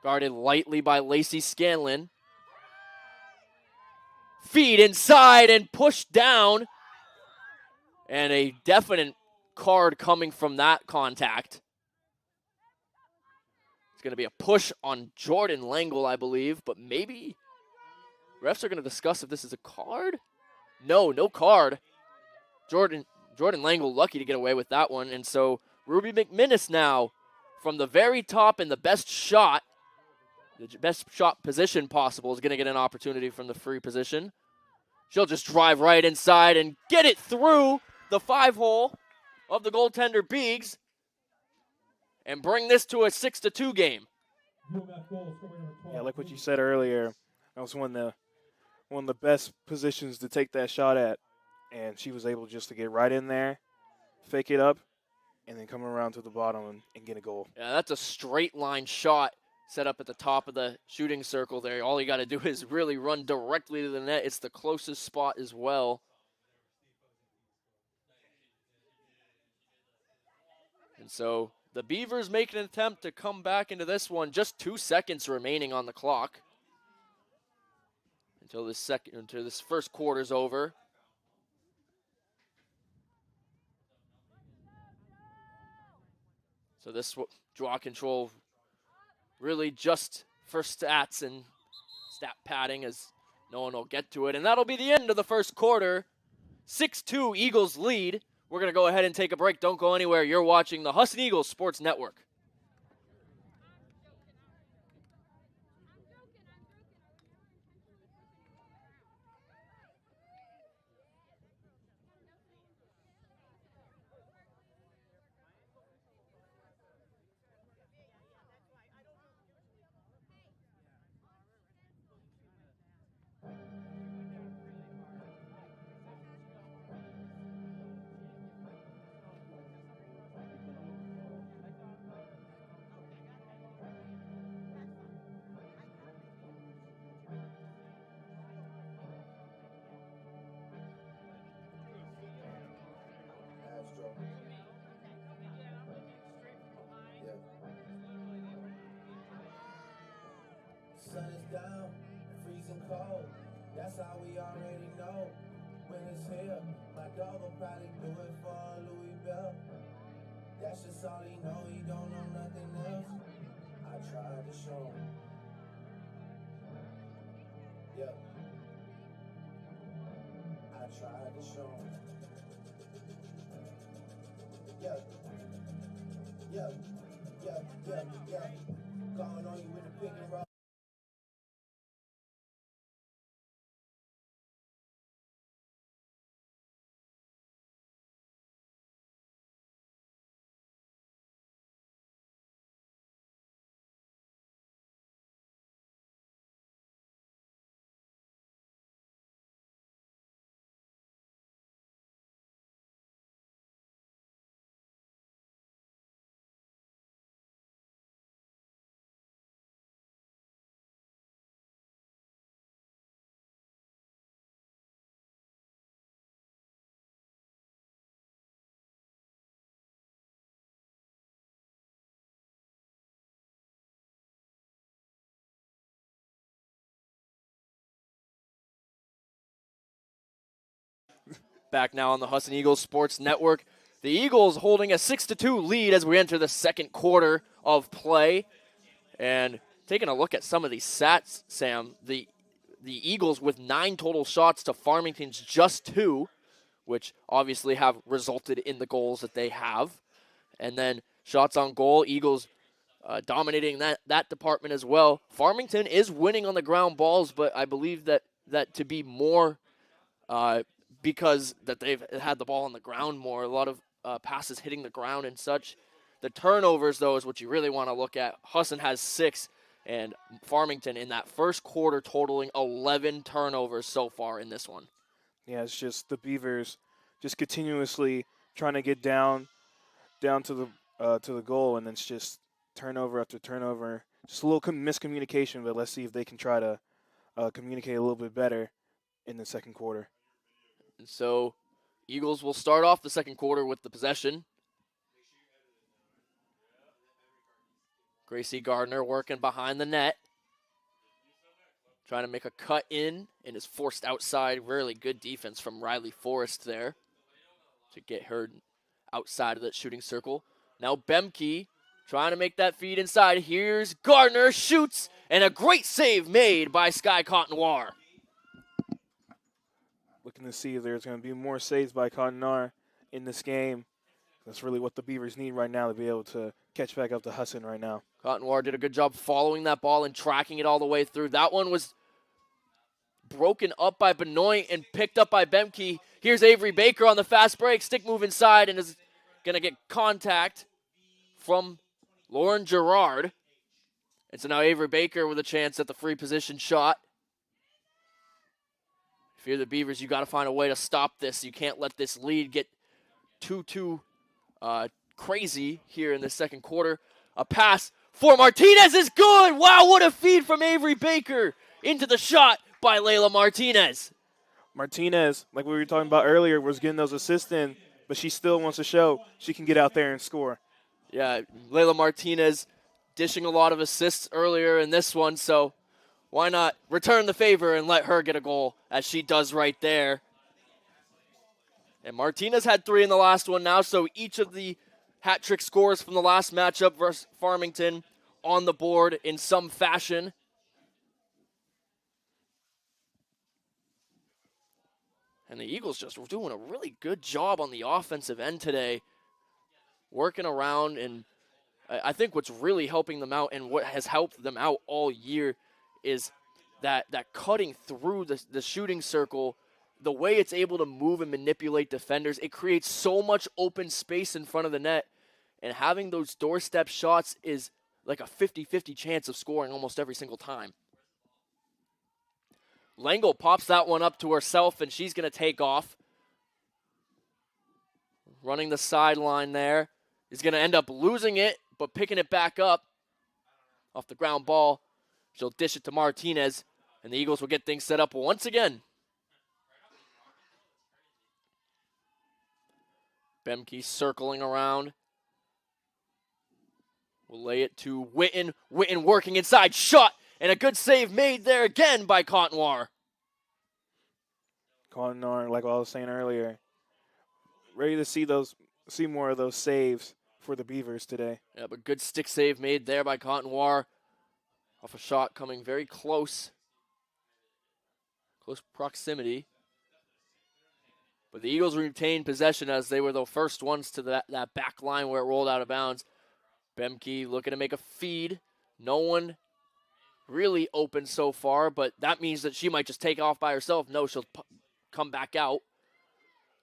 Guarded lightly by Lacey Scanlon. Feed inside and pushed down. And a definite card coming from that contact. It's going to be a push on Jordan Langle, I believe, but maybe refs are going to discuss if this is a card. No card. Jordan Langle lucky to get away with that one. And so Ruby McMinnis now from the very top and the best shot position possible is going to get an opportunity from the free position. She'll just drive right inside and get it through the 5-hole of the goaltender Biggs and bring this to a 6-2 game. Yeah, like what you said earlier, that was one of the best positions to take that shot at, and she was able just to get right in there, fake it up, and then come around to the bottom and get a goal. Yeah, that's a straight line shot set up at the top of the shooting circle there. All you got to do is really run directly to the net. It's the closest spot as well. And so the Beavers make an attempt to come back into this one. Just 2 seconds remaining on the clock until this first quarter's over. So this draw control really just for stats and stat padding, as no one will get to it. And that'll be the end of the first quarter. 6-2 Eagles lead. We're going to go ahead and take a break. Don't go anywhere. You're watching the Husson Eagles Sports Network. sun is down, freezing cold. That's how we already know. When it's here, my dog will probably do it for Louis Bell. That's just all he know, he don't know nothing else. I tried to show him. Yeah. I tried to show him. Yeah. Yeah. Yeah. Yeah. Yeah. Calling on you with a pick and roll. Back now on the Husson Eagles Sports Network. The Eagles holding a 6-2 lead as we enter the second quarter of play. And taking a look at some of these stats, Sam, the Eagles with 9 total shots to Farmington's just 2, which obviously have resulted in the goals that they have. And then shots on goal, Eagles dominating that department as well. Farmington is winning on the ground balls, but I believe that to be more because that they've had the ball on the ground more, a lot of passes hitting the ground and such. The turnovers, though, is what you really want to look at. Husson has 6, and Farmington in that first quarter totaling 11 turnovers so far in this one. Yeah, it's just the Beavers just continuously trying to get down to the goal, and it's just turnover after turnover. Just a little miscommunication, but let's see if they can try to communicate a little bit better in the second quarter. And so Eagles will start off the second quarter with the possession. Gracie Gardner working behind the net. Trying to make a cut in and is forced outside. Really good defense from Riley Forrest there to get her outside of that shooting circle. Now Bemke trying to make that feed inside. Here's Gardner, shoots, and a great save made by Sky Cotnoir. Looking to see if there's going to be more saves by Cotnoir in this game. That's really what the Beavers need right now to be able to catch back up to Husson right now. Cotnoir did a good job following that ball and tracking it all the way through. That one was broken up by Benoit and picked up by Bemke. Here's Avery Baker on the fast break. Stick move inside and is going to get contact from Lauren Gerard. And so now Avery Baker with a chance at the free position shot. If you're the Beavers, you got to find a way to stop this. You can't let this lead get too crazy here in the second quarter. A pass for Martinez is good. Wow, what a feed from Avery Baker into the shot by Layla Martinez. Martinez, like we were talking about earlier, was getting those assists in, but she still wants to show she can get out there and score. Yeah, Layla Martinez dishing a lot of assists earlier in this one, so why not return the favor and let her get a goal, as she does right there. And Martinez had 3 in the last one now, so each of the hat trick scores from the last matchup versus Farmington on the board in some fashion. And the Eagles just were doing a really good job on the offensive end today, working around, and I think what's really helping them out and what has helped them out all year is that cutting through the shooting circle, the way it's able to move and manipulate defenders, it creates so much open space in front of the net, and having those doorstep shots is like a 50-50 chance of scoring almost every single time. Langle pops that one up to herself, and she's going to take off. Running the sideline there. Is going to end up losing it, but picking it back up off the ground ball. She'll dish it to Martinez, and the Eagles will get things set up once again. Bemke circling around. We'll lay it to Witten. Witten working inside. Shot And a good save made there again by Contenoir. Contenoir, like I was saying earlier, ready to see more of those saves for the Beavers today. Yeah, but good stick save made there by Contenoir. Off a shot coming very close. Close proximity. But the Eagles retained possession as they were the first ones to that back line where it rolled out of bounds. Bemke looking to make a feed. No one really open so far, but that means that she might just take off by herself. No, she'll come back out.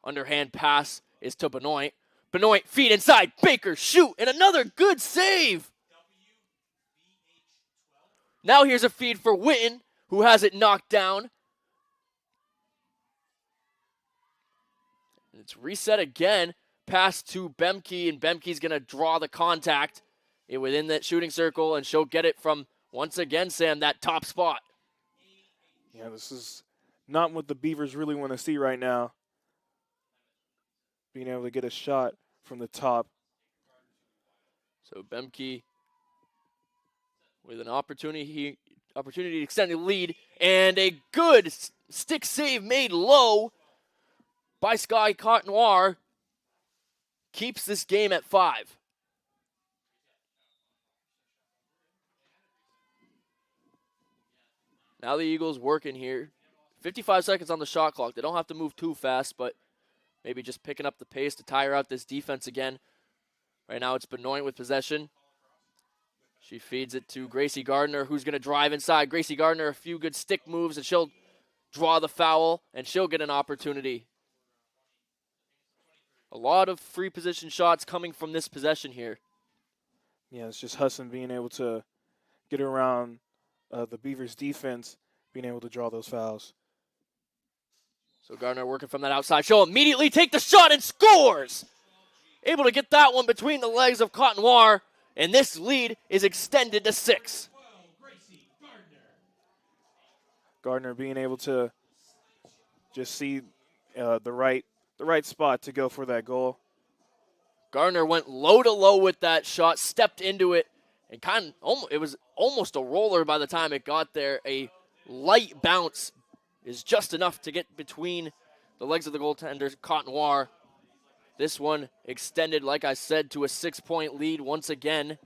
Underhand pass is to Benoit. Benoit, feed inside. Baker, shoot, and another good save. Now here's a feed for Witten, who has it knocked down. It's reset again. Pass to Bemke, and Bemke's going to draw the contact within that shooting circle, and she'll get it from, once again, Sam, that top spot. Yeah, this is not what the Beavers really want to see right now. Being able to get a shot from the top. So Bemke with an opportunity to extend the lead, and a good stick save made low by Sky Contenoir keeps this game at 5. Now the Eagles working here. 55 seconds on the shot clock. They don't have to move too fast, but maybe just picking up the pace to tire out this defense again. Right now it's Benoit with possession. She feeds it to Gracie Gardner, who's going to drive inside. Gracie Gardner, a few good stick moves, and she'll draw the foul, and she'll get an opportunity. A lot of free position shots coming from this possession here. Yeah, it's just Husson being able to get around the Beavers' defense, being able to draw those fouls. So Gardner working from that outside. She'll immediately take the shot and scores! Able to get that one between the legs of Contenoir, and this lead is extended to 6. Gardner being able to just see the right spot to go for that goal. Gardner went low to low with that shot, stepped into it, and it was almost a roller by the time it got there. A light bounce is just enough to get between the legs of the goaltender, Contenoir. This one extended, like I said, to a 6-point lead once again.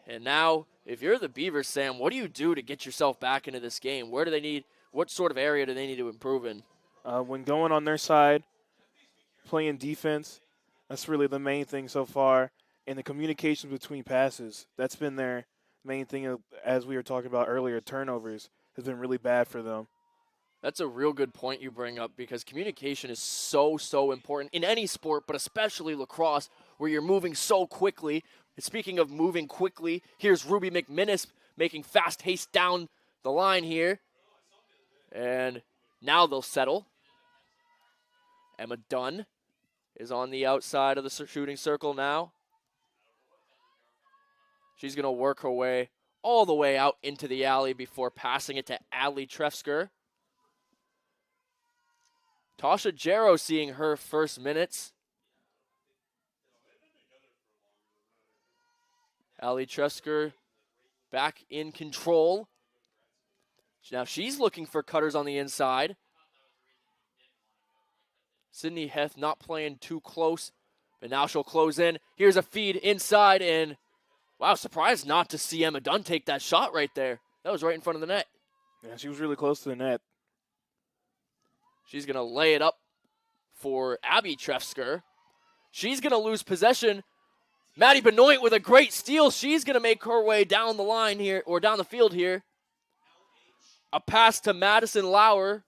And now, if you're the Beavers, Sam, what do you do to get yourself back into this game? What sort of area do they need to improve in? When going on their side, playing defense, that's really the main thing so far. And the communication between passes, that's been their main thing, as we were talking about earlier. Turnovers has been really bad for them. That's a real good point you bring up, because communication is so important in any sport, but especially lacrosse, where you're moving so quickly. And speaking of moving quickly, here's Ruby McMinnis making fast haste down the line here. And now they'll settle. Emma Dunn is on the outside of the shooting circle now. She's going to work her way all the way out into the alley before passing it to Ali Trefsker. Tasha Jarrow seeing her first minutes. Ali Trefsker back in control. Now she's looking for cutters on the inside. Sydney Heth not playing too close, but now she'll close in. Here's a feed inside, and wow, surprised not to see Emma Dunn take that shot right there. That was right in front of the net. Yeah, she was really close to the net. She's going to lay it up for Abby Trefsker. She's going to lose possession. Maddie Benoit with a great steal. She's going to make her way down the line here, or down the field here. A pass to Madison Lower.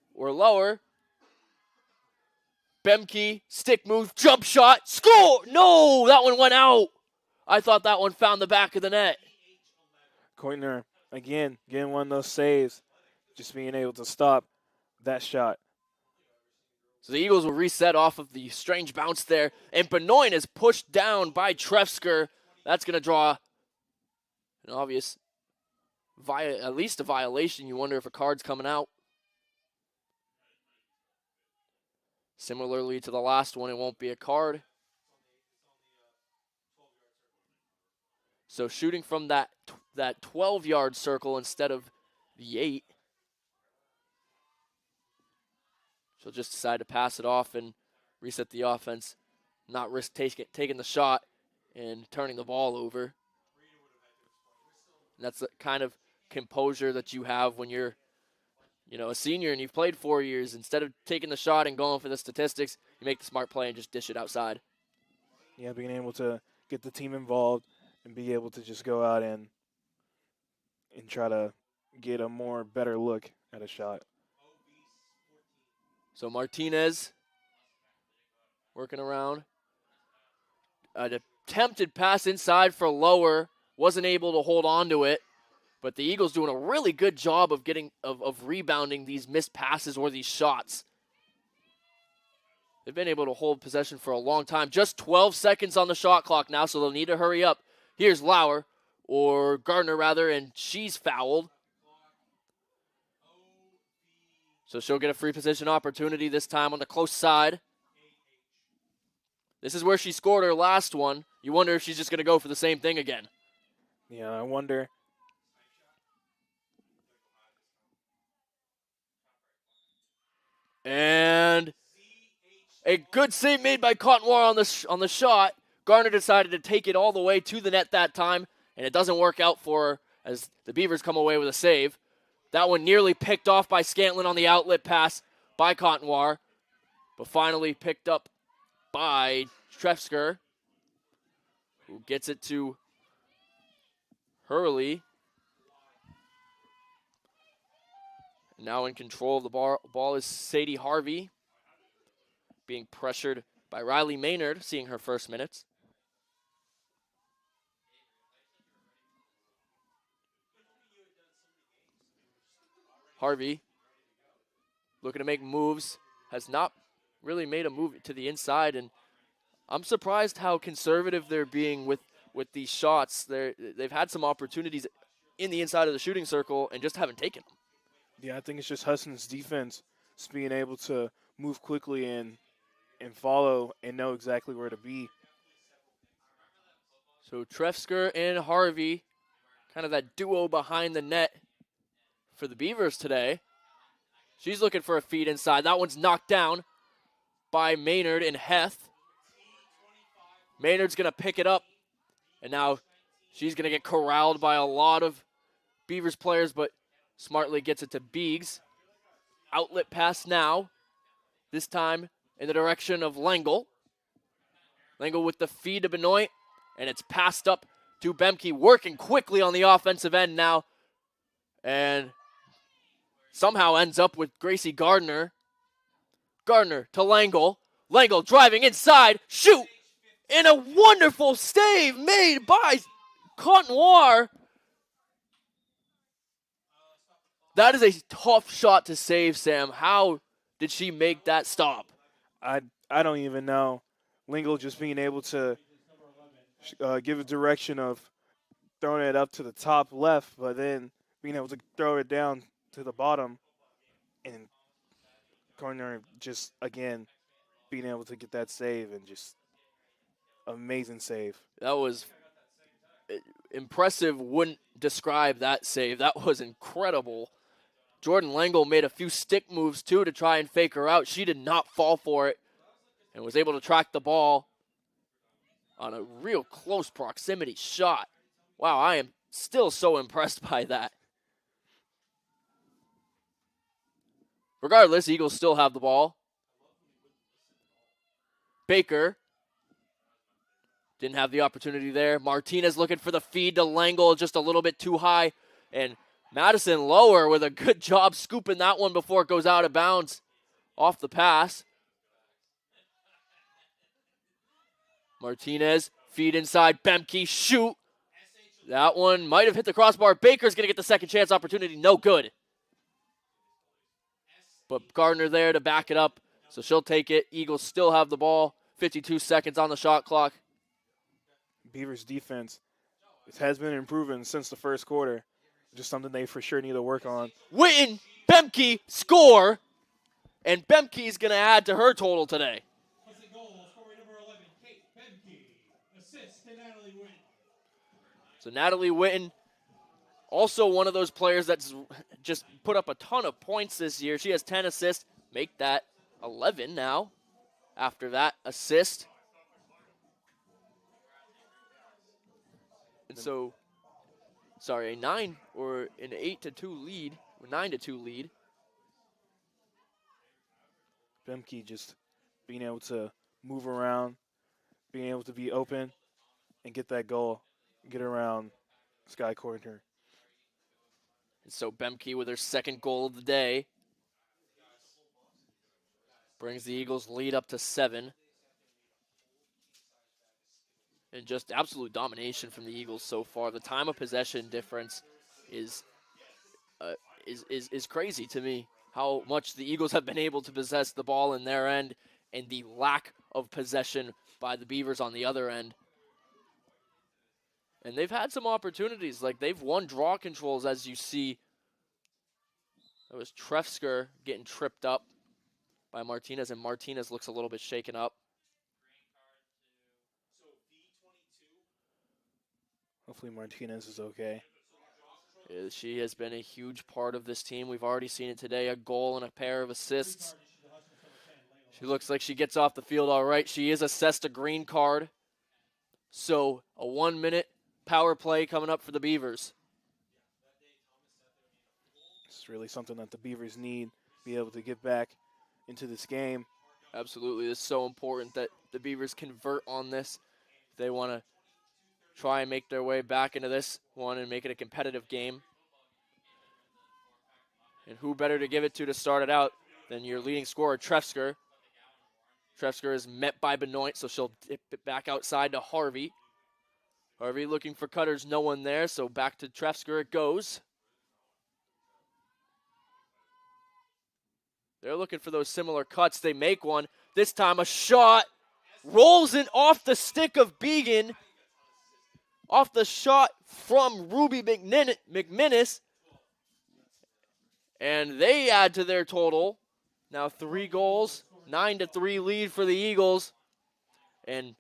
Bemke, stick move, jump shot, score! No, that one went out. I thought that one found the back of the net. Cointner, again, getting one of those saves, just being able to stop that shot. So the Eagles will reset off of the strange bounce there, and Benoit is pushed down by Trefsker. That's going to draw an obvious, at least a violation. You wonder if a card's coming out. Similarly to the last one, it won't be a card. So shooting from that that 12-yard circle instead of the 8. She'll just decide to pass it off and reset the offense, not risk taking the shot and turning the ball over. And that's the kind of composure that you have when you're, a senior and you've played 4 years. Instead of taking the shot and going for the statistics, you make the smart play and just dish it outside. Yeah, being able to get the team involved and be able to just go out and try to get a more better look at a shot. So Martinez working around. An attempted pass inside for Lower. Wasn't able to hold on to it. But the Eagles doing a really good job of of rebounding these missed passes or these shots. They've been able to hold possession for a long time. Just 12 seconds on the shot clock now, so they'll need to hurry up. Here's Lauer, or Gardner rather, and she's fouled. So she'll get a free position opportunity this time on the close side. This is where she scored her last one. You wonder if she's just going to go for the same thing again. Yeah, I wonder. And a good save made by Cotnoir on the shot. Garner decided to take it all the way to the net that time, and it doesn't work out for her as the Beavers come away with a save. That one nearly picked off by Scantlin on the outlet pass by Cotnoir, but finally picked up by Trefsker, who gets it to Hurley. Now in control of the ball is Sadie Harvey, being pressured by Riley Maynard, seeing her first minutes. Harvey looking to make moves, has not really made a move to the inside, and I'm surprised how conservative they're being with these shots. They've had some opportunities in the inside of the shooting circle and just haven't taken them. Yeah, I think it's just Husson's defense just being able to move quickly and follow and know exactly where to be. So Trefsker and Harvey, kind of that duo behind the net for the Beavers today. She's looking for a feed inside. That one's knocked down by Maynard and Heth. Maynard's going to pick it up, and now she's going to get corralled by a lot of Beavers players, but smartly gets it to Biegs. Outlet pass now, this time in the direction of Lengel. Lengel with the feed to Benoit, and it's passed up to Bemke, working quickly on the offensive end now, and somehow ends up with Gracie Gardner. Gardner to Lengel. Lengel driving inside, shoot, and a wonderful save made by Cotnoir. That is a tough shot to save, Sam. How did she make that stop? I don't even know. Lingle just being able to give a direction of throwing it up to the top left, but then being able to throw it down to the bottom, and Corner just, again, being able to get that save, and just amazing save. That was impressive. Wouldn't describe that save. That was incredible. Jordan Lengel made a few stick moves, too, to try and fake her out. She did not fall for it and was able to track the ball on a real close proximity shot. Wow, I am still so impressed by that. Regardless, Eagles still have the ball. Baker didn't have the opportunity there. Martinez looking for the feed to Lengel, just a little bit too high. And Madison Lower with a good job scooping that one before it goes out of bounds off the pass. Martinez, feed inside, Bemke, shoot. That one might have hit the crossbar. Baker's going to get the second chance opportunity, no good. But Gardner there to back it up, so she'll take it. Eagles still have the ball, 52 seconds on the shot clock. Beavers' defense has been improving since the first quarter. Just something they for sure need to work on. Witten, Bemke, score. And Bemke's going to add to her total today. So Natalie Witten Also one of those players that's just put up a ton of points this year. She has 10 assists, make that 11 now after that assist. And so, sorry, a 9 or an 8-2 lead, or 9-2 lead. Bemke just being able to move around, being able to be open, and get that goal, get around Sky Corner. And so Bemke with her second goal of the day brings the Eagles lead up to 7. And just absolute domination from the Eagles so far. The time of possession difference is crazy to me. How much the Eagles have been able to possess the ball in their end, and the lack of possession by the Beavers on the other end. And they've had some opportunities. Like, they've won draw controls, as you see. That was Trefsker getting tripped up by Martinez, and Martinez looks a little bit shaken up. Hopefully Martinez is okay. She has been a huge part of this team. We've already seen it today, a goal and a pair of assists. She looks like she gets off the field all right. She is assessed a green card. So a 1-minute power play coming up for the Beavers. It's really something that the Beavers need, be able to get back into this game. Absolutely. It's so important that the Beavers convert on this. They want to try and make their way back into this one and make it a competitive game. And who better to give it to start it out than your leading scorer, Trefsker. Trefsker is met by Benoit, so she'll dip it back outside to Harvey. Harvey looking for cutters, no one there, so back to Trefsker it goes. They're looking for those similar cuts. They make one. This time a shot rolls in off the stick of Began. Off the shot from Ruby McMinnis. And they add to their total. Now 3 goals, 9-3 lead for the Eagles. And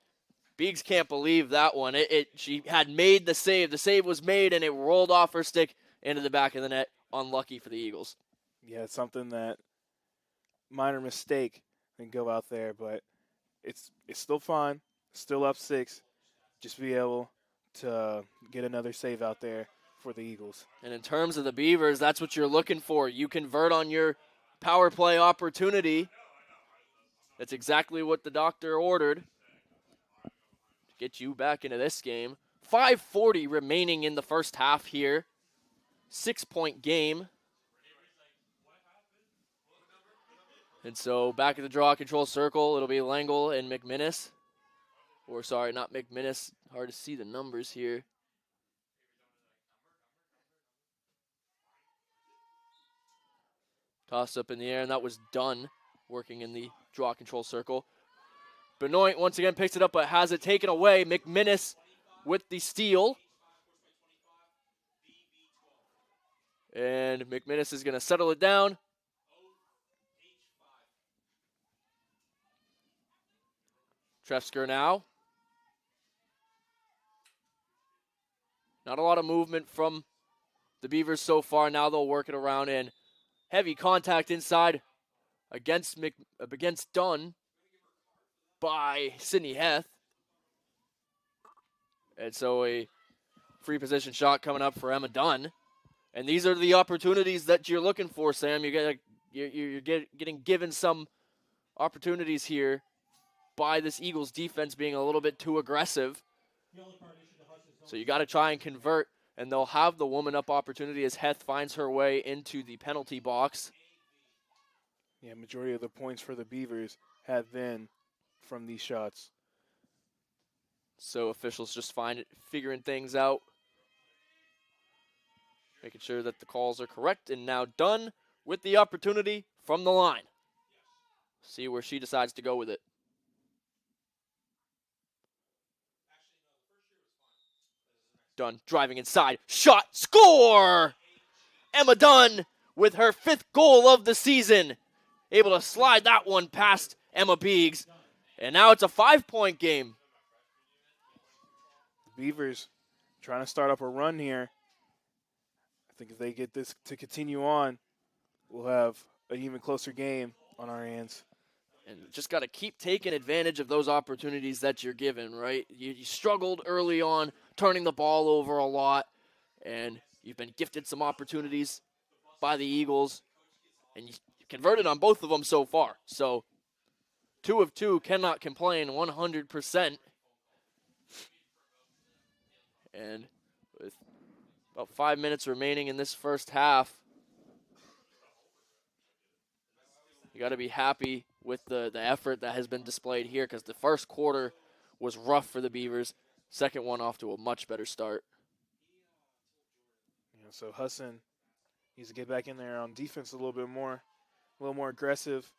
Biggs can't believe that one. She had made the save. The save was made, and it rolled off her stick into the back of the net. Unlucky for the Eagles. Yeah, it's something that minor mistake and go out there, but it's still fine. Still up 6. Just be able to get another save out there for the Eagles. And in terms of the Beavers, that's what you're looking for. You convert on your power play opportunity. That's exactly what the doctor ordered to get you back into this game. 5:40 remaining in the first half here. 6-point game. And so back at the draw control circle, it'll be Langle and McMinnis. Or sorry, not McMinnis. Hard to see the numbers here. Toss up in the air, and that was done working in the draw control circle. Benoit once again picks it up, but has it taken away. McMinnis with the steal. And McMinnis is going to settle it down. Trefsker now. Not a lot of movement from the Beavers so far. Now they'll work it around in. Heavy contact inside against Dunn by Sydney Heth. And so a free position shot coming up for Emma Dunn. And these are the opportunities that you're looking for, Sam. You're getting given some opportunities here by this Eagles defense being a little bit too aggressive. So you got to try and convert, and they'll have the woman up opportunity as Heth finds her way into the penalty box. Yeah, majority of the points for the Beavers have been from these shots. So officials just figuring things out, making sure that the calls are correct, and now Dunn with the opportunity from the line. See where she decides to go with it. Dunn driving inside, shot, score! Emma Dunn with her 5th goal of the season. Able to slide that one past Emma Biggs. And now it's a 5-point game. The Beavers trying to start up a run here. think if they get this to continue on, we'll have an even closer game on our hands. And just got to keep taking advantage of those opportunities that you're given, right? You struggled early on, turning the ball over a lot, and you've been gifted some opportunities by the Eagles, and you converted on both of them so far. So 2 of 2, cannot complain 100%. And with about 5 minutes remaining in this first half, you got to be happy with the effort that has been displayed here, because the first quarter was rough for the Beavers. Second one off to a much better start. So Husson needs to get back in there on defense a little bit more, a little more aggressive,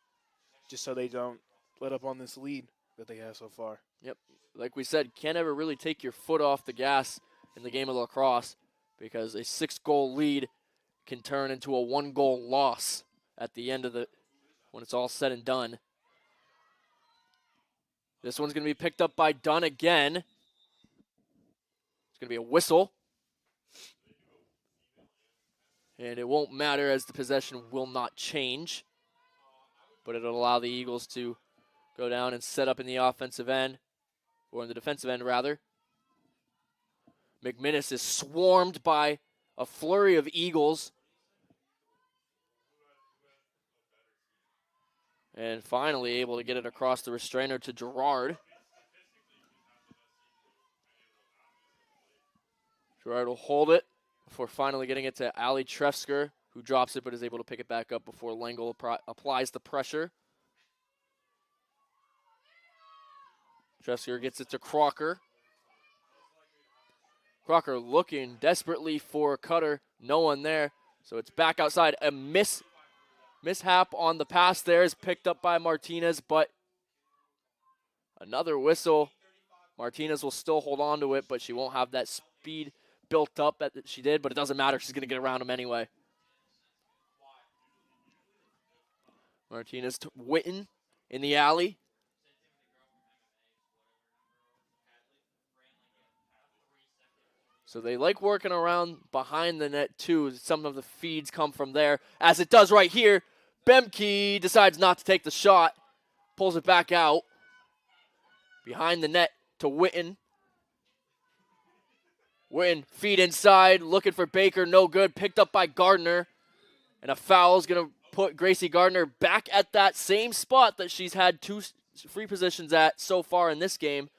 just so they don't let up on this lead that they have so far. Yep. Like we said, can't ever really take your foot off the gas in the game of lacrosse, because a 6-goal lead can turn into a 1-goal loss at the end of when it's all said and done. This one's going to be picked up by Dunn again. It's going to be a whistle. And it won't matter, as the possession will not change. But it'll allow the Eagles to go down and set up in the offensive end, or in the defensive end, rather. McMinnis is swarmed by a flurry of Eagles. And finally able to get it across the restrainer to Gerard. Gerard will hold it before finally getting it to Ali Trefsker, who drops it but is able to pick it back up before Lengel applies the pressure. Trefsker gets it to Crocker. Crocker looking desperately for Cutter. No one there. So it's back outside. A mishap on the pass there is picked up by Martinez, but another whistle. Martinez will still hold on to it, but she won't have that speed built up that she did, but it doesn't matter. She's going to get around him anyway. Martinez to Witten in the alley. So they like working around behind the net, too. Some of the feeds come from there, as it does right here. Bemke decides not to take the shot. Pulls it back out. Behind the net to Witten. Witten, feed inside, looking for Baker, no good. Picked up by Gardner. And a foul is going to put Gracie Gardner back at that same spot that she's had 2 free positions at so far in this game.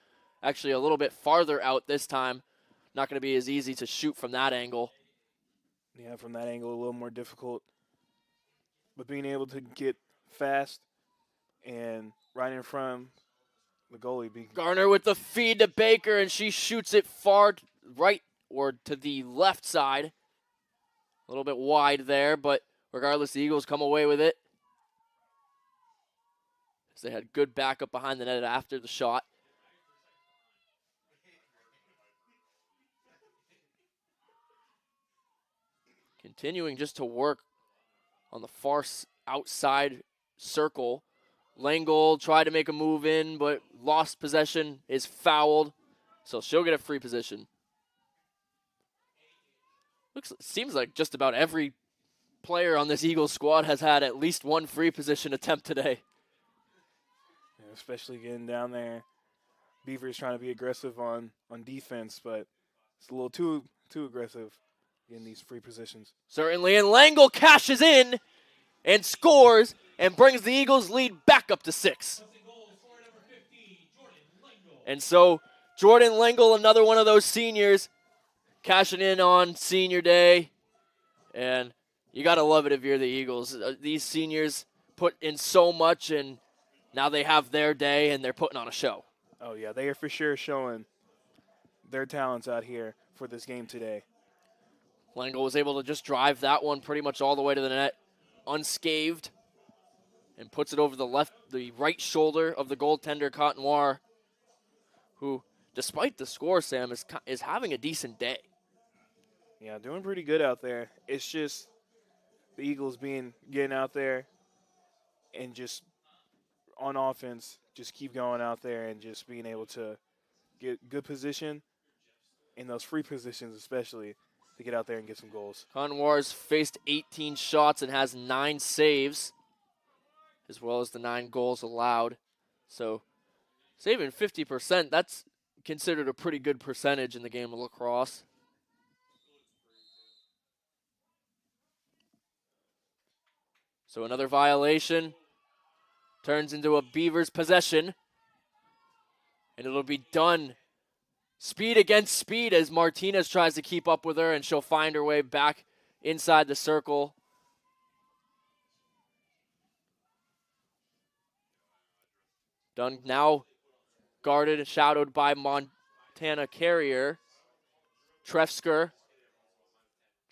Actually, a little bit farther out this time. Not going to be as easy to shoot from that angle. Yeah, from that angle, a little more difficult. But being able to get fast and right in front of the goalie. Garner with the feed to Baker, and she shoots it far right or to the left side. A little bit wide there, but regardless, the Eagles come away with it. As they had good backup behind the net after the shot. Continuing just to work on the far outside circle. Lengel tried to make a move in, but lost possession, is fouled. So she'll get a free position. Seems like just about every player on this Eagles squad has had at least one free position attempt today. Yeah, especially getting down there. Beavers trying to be aggressive on defense, but it's a little too aggressive in these free positions. Certainly, and Lengel cashes in and scores and brings the Eagles' lead back up to 6. And so Jordan Lengel, another one of those seniors, cashing in on senior day. And you got to love it if you're the Eagles. These seniors put in so much, and now they have their day, and they're putting on a show. Oh, yeah, they are for sure showing their talents out here for this game today. Lengel was able to just drive that one pretty much all the way to the net unscathed and puts it over the right shoulder of the goaltender Cotenoir, who, despite the score, Sam, is having a decent day. Yeah, doing pretty good out there. It's just the Eagles getting out there and just on offense, just keep going out there and just being able to get good position in those free positions especially. to get out there and get some goals. Conwar's faced 18 shots and has 9 saves, as well as the 9 goals allowed. So saving 50%, that's considered a pretty good percentage in the game of lacrosse. So another violation turns into a Beavers possession. And it'll be done. Speed against speed as Martinez tries to keep up with her, and she'll find her way back inside the circle. Dunn now guarded and shadowed by Montana Carrier. Trefsker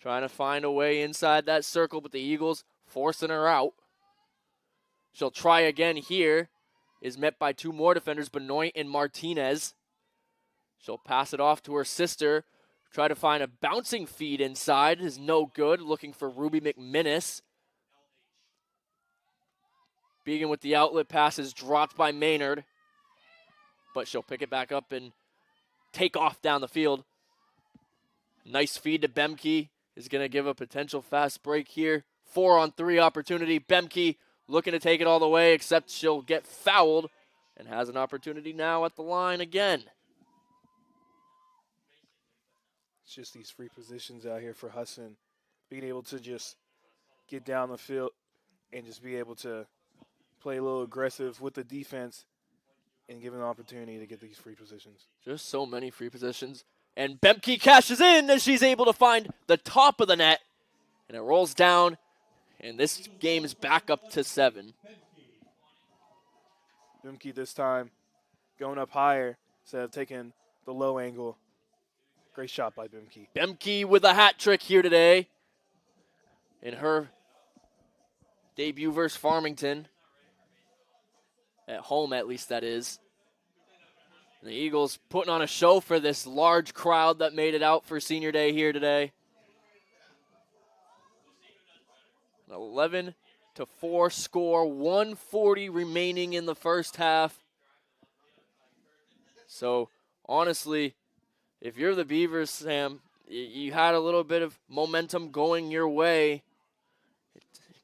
trying to find a way inside that circle, but the Eagles forcing her out. She'll try again here. Is met by 2 more defenders, Benoit and Martinez. She'll pass it off to her sister. Try to find a bouncing feed inside. Is no good. Looking for Ruby McMinnis. Began with the outlet pass is dropped by Maynard. But she'll pick it back up and take off down the field. Nice feed to Bemke. Is going to give a potential fast break here. 4-on-3 opportunity. Bemke looking to take it all the way, except she'll get fouled and has an opportunity now at the line again. It's just these free positions out here for Husson. Being able to just get down the field and just be able to play a little aggressive with the defense and give an opportunity to get these free positions. Just so many free positions. And Bemke cashes in as she's able to find the top of the net. And it rolls down. And this game is back up to 7. Bimke this time going up higher instead of taking the low angle. Great shot by Bimke. Bemke with a hat trick here today in her debut versus Farmington. At home, at least, that is. And the Eagles putting on a show for this large crowd that made it out for senior day here today. 11-4 score, 1:40 remaining in the first half. So, honestly, if you're the Beavers, Sam, you had a little bit of momentum going your way.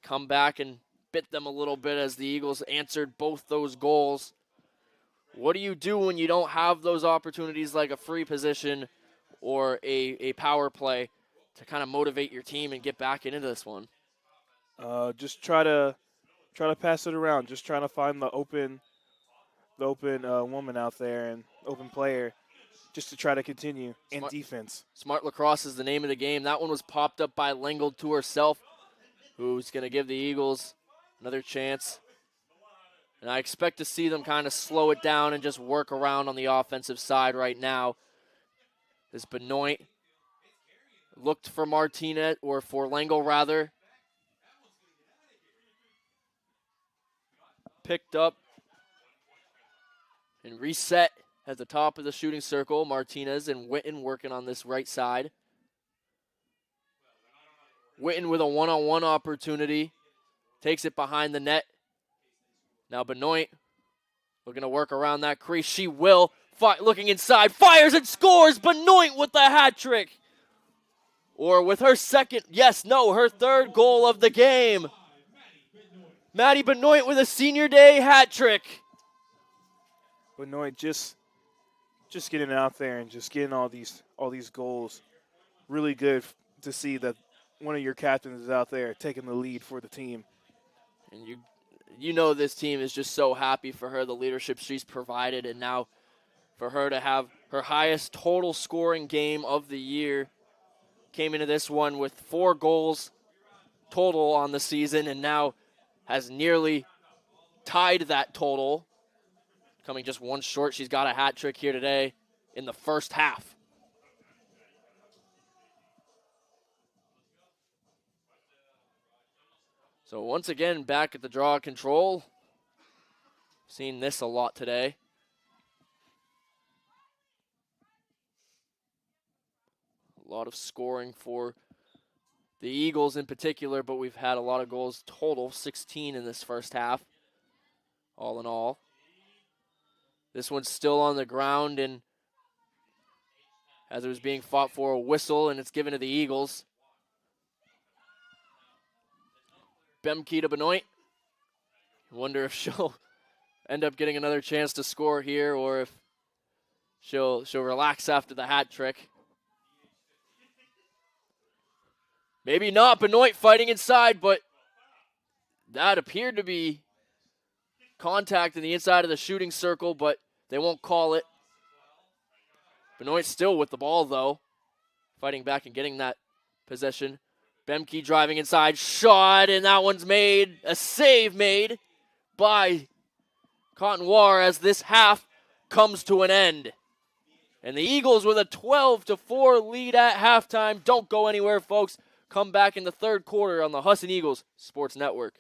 Come back and bit them a little bit as the Eagles answered both those goals. What do you do when you don't have those opportunities like a free position or a power play to kind of motivate your team and get back into this one? Just try to pass it around. Just trying to find the open woman out there and open player, just to try to continue in defense. Smart Lacrosse is the name of the game. That one was popped up by Lengold to herself, who's going to give the Eagles another chance. And I expect to see them kind of slow it down and just work around on the offensive side right now. This Benoit looked for Martinez, or for Lengo rather. Picked up and reset at the top of the shooting circle. Martinez and Witten working on this right side. Witten with a one-on-one opportunity. Takes it behind the net. Now Benoit looking to work around that crease. She will. Looking inside. Fires and scores. Benoit with the hat trick. Or with her her third goal of the game. Maddie Benoit with a senior day hat trick. Benoit just getting out there and just getting all these goals. Really good to see that one of your captains is out there taking the lead for the team. And you know this team is just so happy for her, the leadership she's provided, and now for her to have her highest total scoring game of the year. Came into this one with 4 goals total on the season, and now has nearly tied that total. Coming just one short. She's got a hat trick here today in the first half. So once again, back at the draw control. Seen this a lot today. A lot of scoring for the Eagles in particular, but we've had a lot of goals total, 16 in this first half, all in all. This one's still on the ground, and as it was being fought for. A whistle, and it's given to the Eagles. Bemke to Benoit. Wonder if she'll end up getting another chance to score here, or if she'll relax after the hat trick. Maybe not. Benoit fighting inside, but that appeared to be contact in the inside of the shooting circle, but they won't call it. Benoit still with the ball, though. Fighting back and getting that possession. Bemke driving inside. Shot, and that one's made. A save made by Cotonoir as this half comes to an end. And the Eagles with a 12-4 lead at halftime. Don't go anywhere, folks. Come back in the third quarter on the Husson Eagles Sports Network.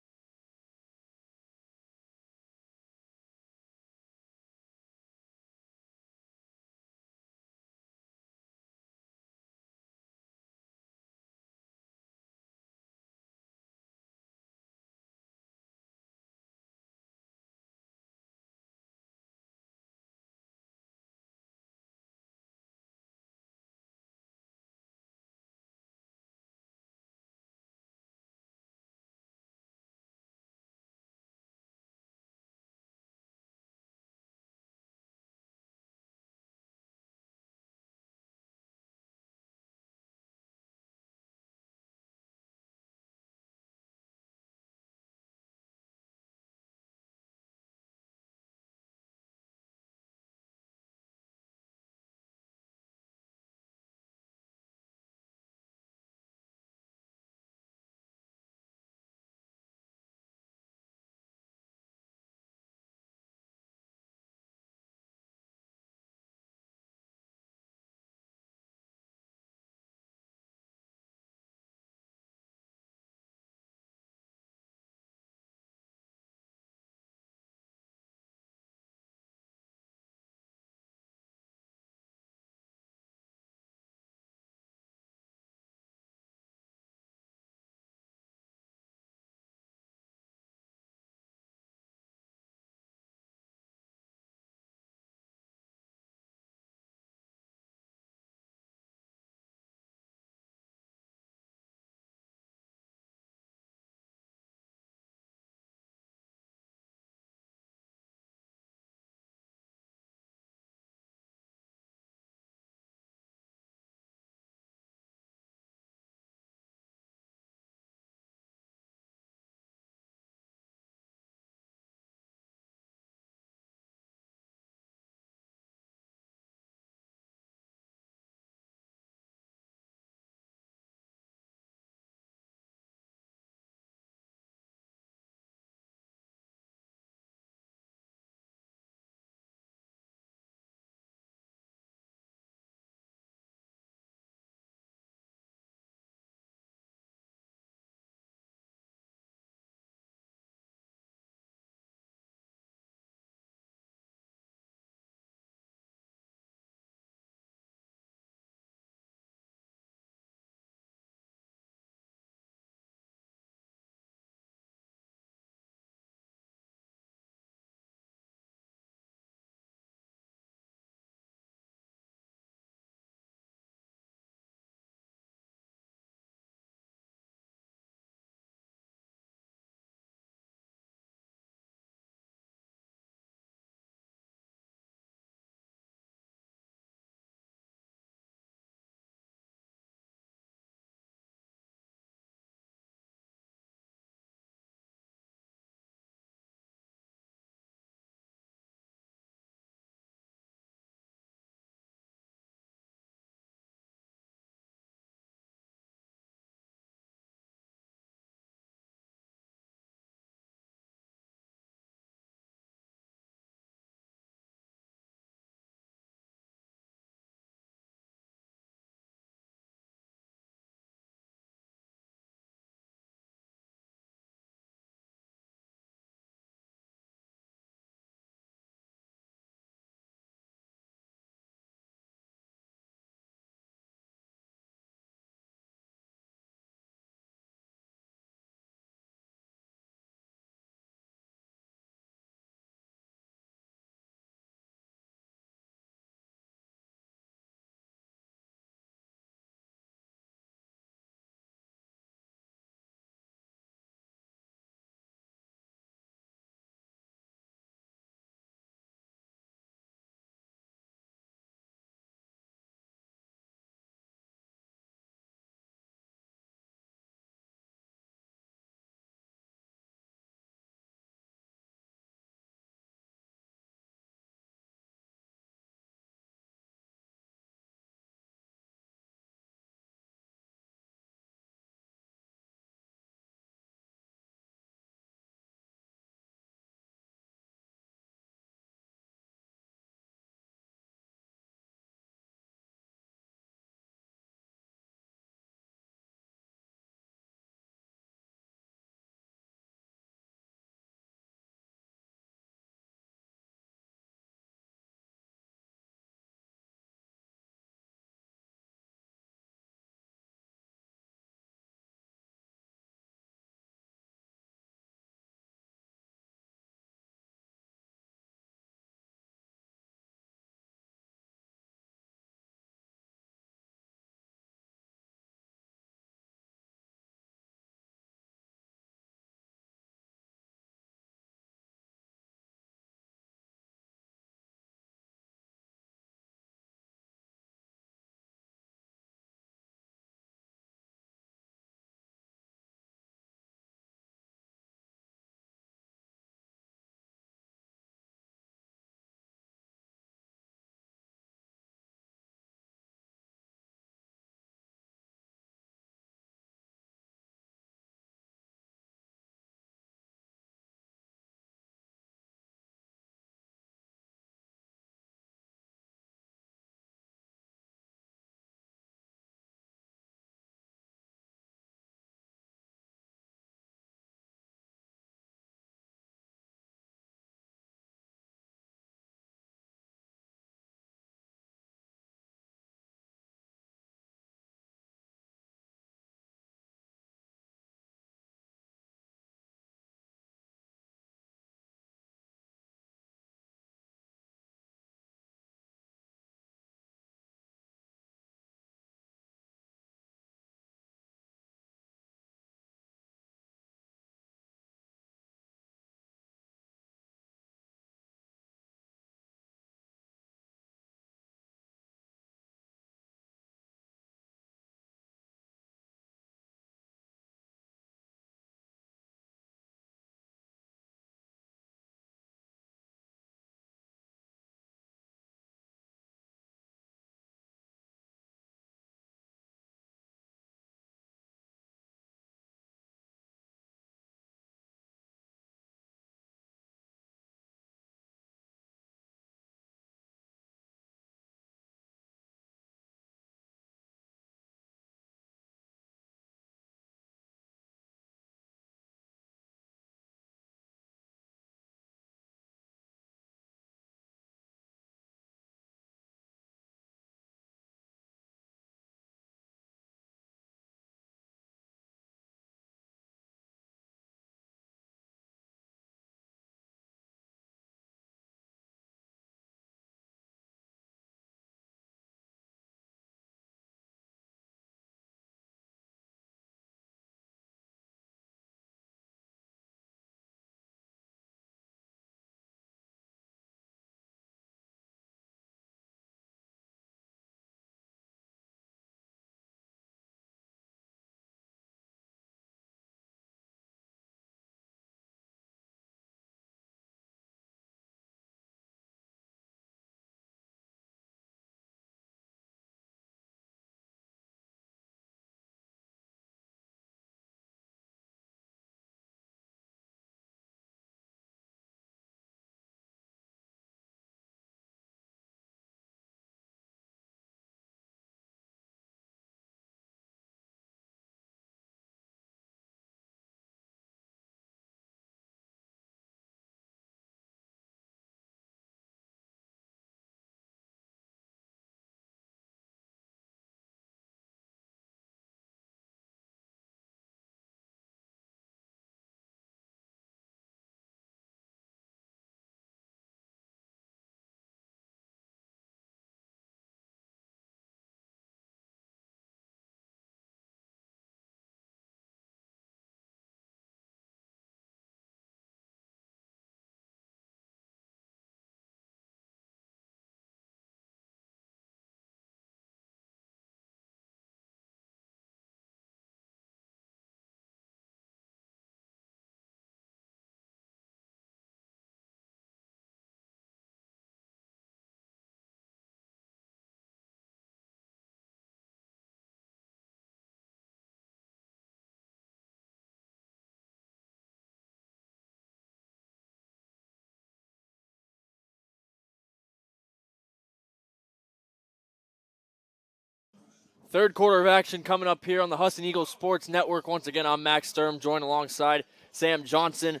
Third quarter of action coming up here on the Husson Eagles Sports Network. Once again, I'm Max Sturm, joined alongside Sam Johnson.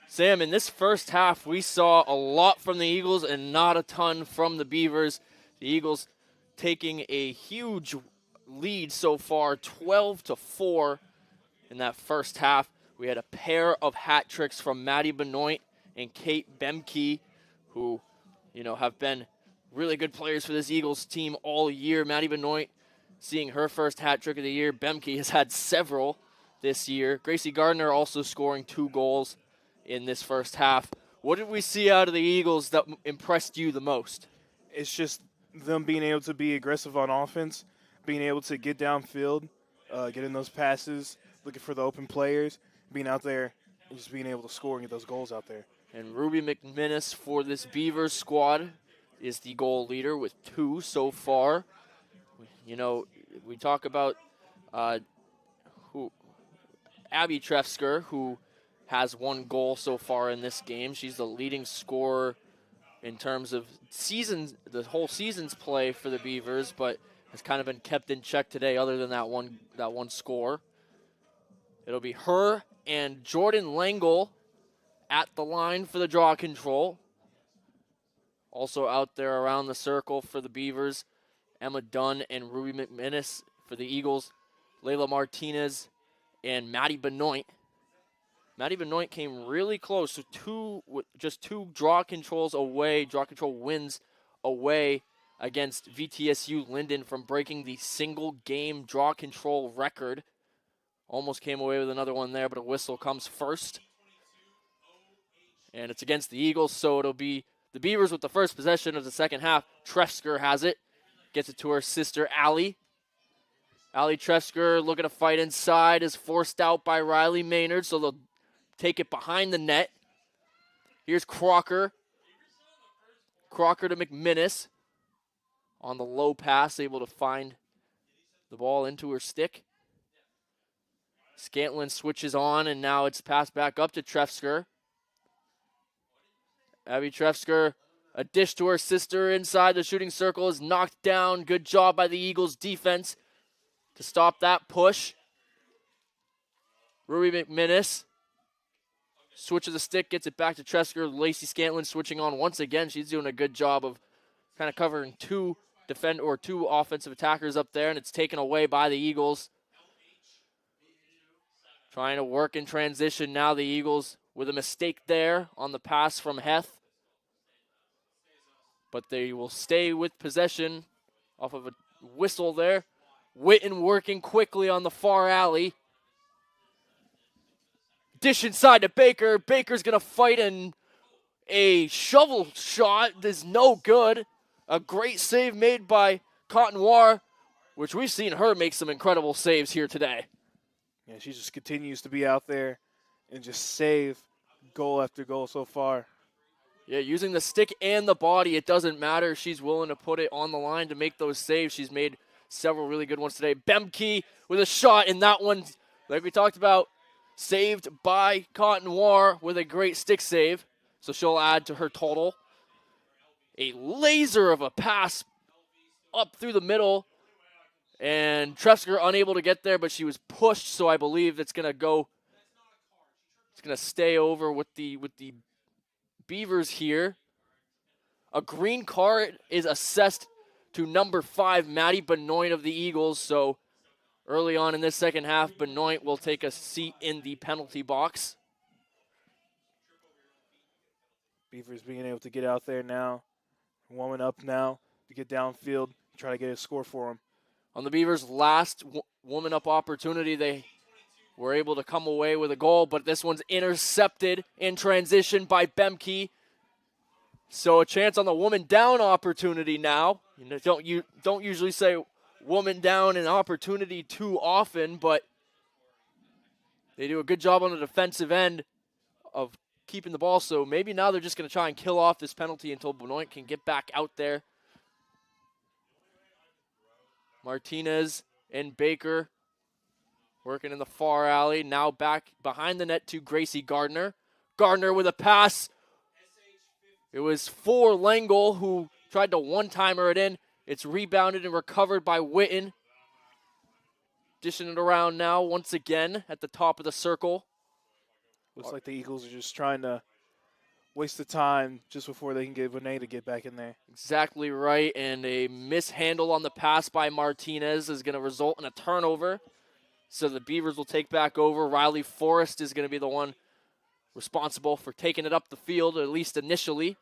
Sam, in this first half, we saw a lot from the Eagles and not a ton from the Beavers. The Eagles taking a huge lead so far, 12-4 in that first half. We had a pair of hat tricks from Maddie Benoit and Kate Bemke, who, have been really good players for this Eagles team all year. Maddie Benoit seeing her first hat trick of the year. Bemke has had several this year. Gracie Gardner also scoring 2 goals in this first half. What did we see out of the Eagles that impressed you the most? It's just them being able to be aggressive on offense, being able to get downfield, getting those passes, looking for the open players, being out there, and just being able to score and get those goals out there. And Ruby McMinnis for this Beavers squad is the goal leader with 2 so far. We talk about Abby Trefsker, who has 1 goal so far in this game. She's the leading scorer in terms of the whole season's play for the Beavers, but has kind of been kept in check today other than that one score. It'll be her and Jordan Langle at the line for the draw control. Also out there around the circle for the Beavers, Emma Dunn and Ruby McMinnis. For the Eagles, Layla Martinez and Maddie Benoit. Maddie Benoit came really close to just two draw control wins away against VTSU Linden from breaking the single game draw control record. Almost came away with another one there, but a whistle comes first. And it's against the Eagles, so it'll be the Beavers with the first possession of the second half. Trefsker has it. Gets it to her sister, Allie. Allie Trefsker looking to fight inside, is forced out by Riley Maynard, so they'll take it behind the net. Here's Crocker. Crocker to McMinnis. On the low pass, able to find the ball into her stick. Scantlin switches on, and now it's passed back up to Trefsker. Abby Trefsker, a dish to her sister inside the shooting circle, is knocked down. Good job by the Eagles defense to stop that push. Ruby McMinnis switches the stick, gets it back to Trefsker. Lacey Scantlin switching on once again. She's doing a good job of kind of covering two offensive attackers up there, and it's taken away by the Eagles. Trying to work in transition now, the Eagles with a mistake there on the pass from Heth. But they will stay with possession off of a whistle there. Witten working quickly on the far alley. Dish inside to Baker. Baker's going to fight, and a shovel shot is no good. A great save made by Cotenoir, which we've seen her make some incredible saves here today. Yeah, she just continues to be out there and just save goal after goal so far. Yeah, using the stick and the body, it doesn't matter. She's willing to put it on the line to make those saves. She's made several really good ones today. Bemke with a shot, and that one, like we talked about, saved by Cotenoir with a great stick save. So she'll add to her total. A laser of a pass up through the middle. And Trefsker unable to get there, but she was pushed, so I believe it's going to go. It's going to stay over with the Beavers here. A green card is assessed to number 5, Maddie Benoit of the Eagles. So early on in this second half, Benoit will take a seat in the penalty box. Beavers being able to get out there now, warming up now to get downfield, try to get a score for them. On the Beavers' last woman up opportunity, they were able to come away with a goal, but this one's intercepted in transition by Bemke. So a chance on the woman down opportunity now. You don't usually say woman down an opportunity too often, but they do a good job on the defensive end of keeping the ball. So maybe now they're just going to try and kill off this penalty until Benoit can get back out there. Martinez and Baker working in the far alley. Now back behind the net to Gracie Gardner. Gardner with a pass. It was for Langle, who tried to one-timer it in. It's rebounded and recovered by Witten. Dishing it around now once again at the top of the circle. Looks like the Eagles are just trying to waste the time just before they can get Vinay to get back in there. Exactly right, and a mishandle on the pass by Martinez is going to result in a turnover. So the Beavers will take back over. Riley Forrest is going to be the one responsible for taking it up the field, at least initially.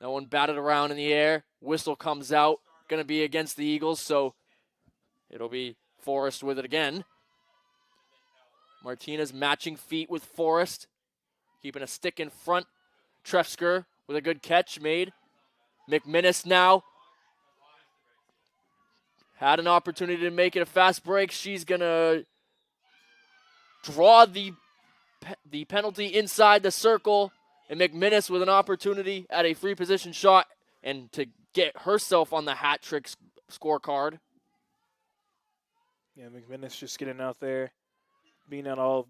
That one batted around in the air. Whistle comes out. Going to be against the Eagles, so it'll be Forrest with it again. Martinez matching feet with Forrest. Keeping a stick in front. Trefsker with a good catch made. McMinnis now had an opportunity to make it a fast break. She's going to draw the penalty inside the circle. And McMinnis with an opportunity at a free position shot and to get herself on the hat trick scorecard. Yeah, McMinnis just getting out there, being out all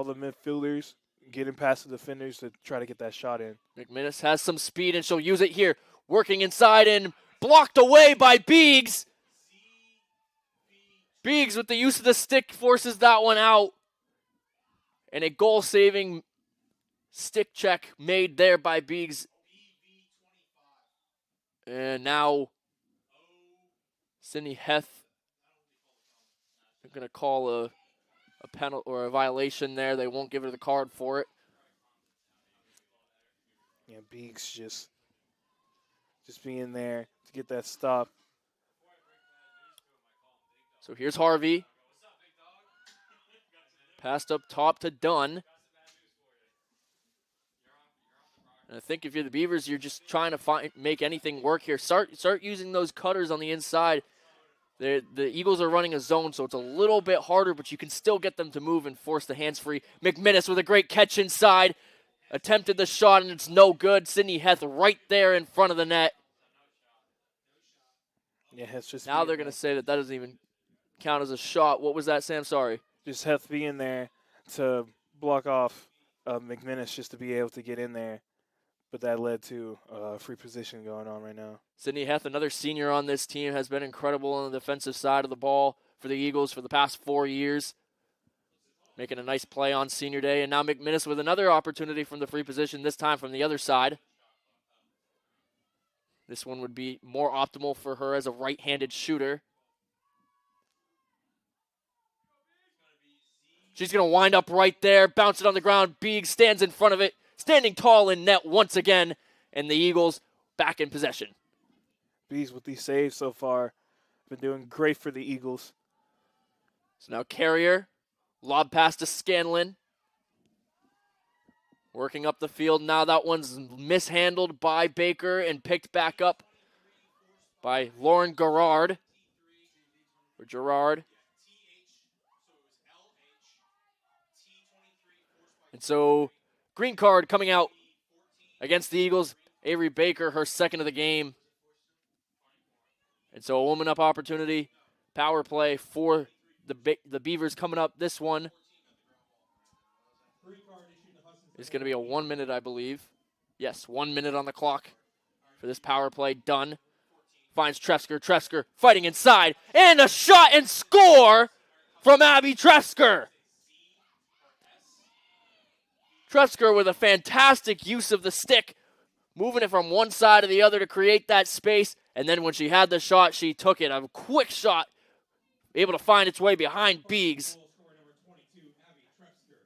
the midfielders, getting past the defenders to try to get that shot in. McMinnis has some speed, and she'll use it here. Working inside and blocked away by Biggs. Biggs with the use of the stick forces that one out. And a goal-saving stick check made there by Biggs. And now Sydney Heth, they're going to call a penalty or a violation there. They won't give her the card for it. Yeah, Biggs just being there to get that stop. So here's Harvey. Passed up top to Dunn. And I think if you're the Beavers, you're just trying to make anything work here. Start using those cutters on the inside. The Eagles are running a zone, so it's a little bit harder, but you can still get them to move and force the hands free. McMinnis with a great catch inside. Attempted the shot, and it's no good. Sydney Heth right there in front of the net. Yeah, Heth just now they're going to say that doesn't even count as a shot. What was that, Sam? Sorry. Just Heth being there to block off McMinnis just to be able to get in there. But that led to a free position going on right now. Sydney Heth, another senior on this team, has been incredible on the defensive side of the ball for the Eagles for the past 4 years. Making a nice play on senior day. And now McMinnis with another opportunity from the free position, this time from the other side. This one would be more optimal for her as a right-handed shooter. She's going to wind up right there, bounce it on the ground. Biggs stands in front of it, standing tall in net once again, and the Eagles back in possession. Biggs with these saves so far. Been doing great for the Eagles. So now Carrier, lob pass to Scanlon. Working up the field. Now that one's mishandled by Baker and picked back up by Lauren Gerard. Or Gerard. And so, green card coming out against the Eagles. Avery Baker, her second of the game. And so a woman up opportunity. Power play for the Beavers coming up. This one is going to be a 1 minute, I believe. Yes, 1 minute on the clock for this power play. Done. Finds Trefsker. Trefsker fighting inside. And a shot and score from Abby Trefsker. Trefsker with a fantastic use of the stick, moving it from one side to the other to create that space. And then when she had the shot, she took it. A quick shot, able to find its way behind Biggs.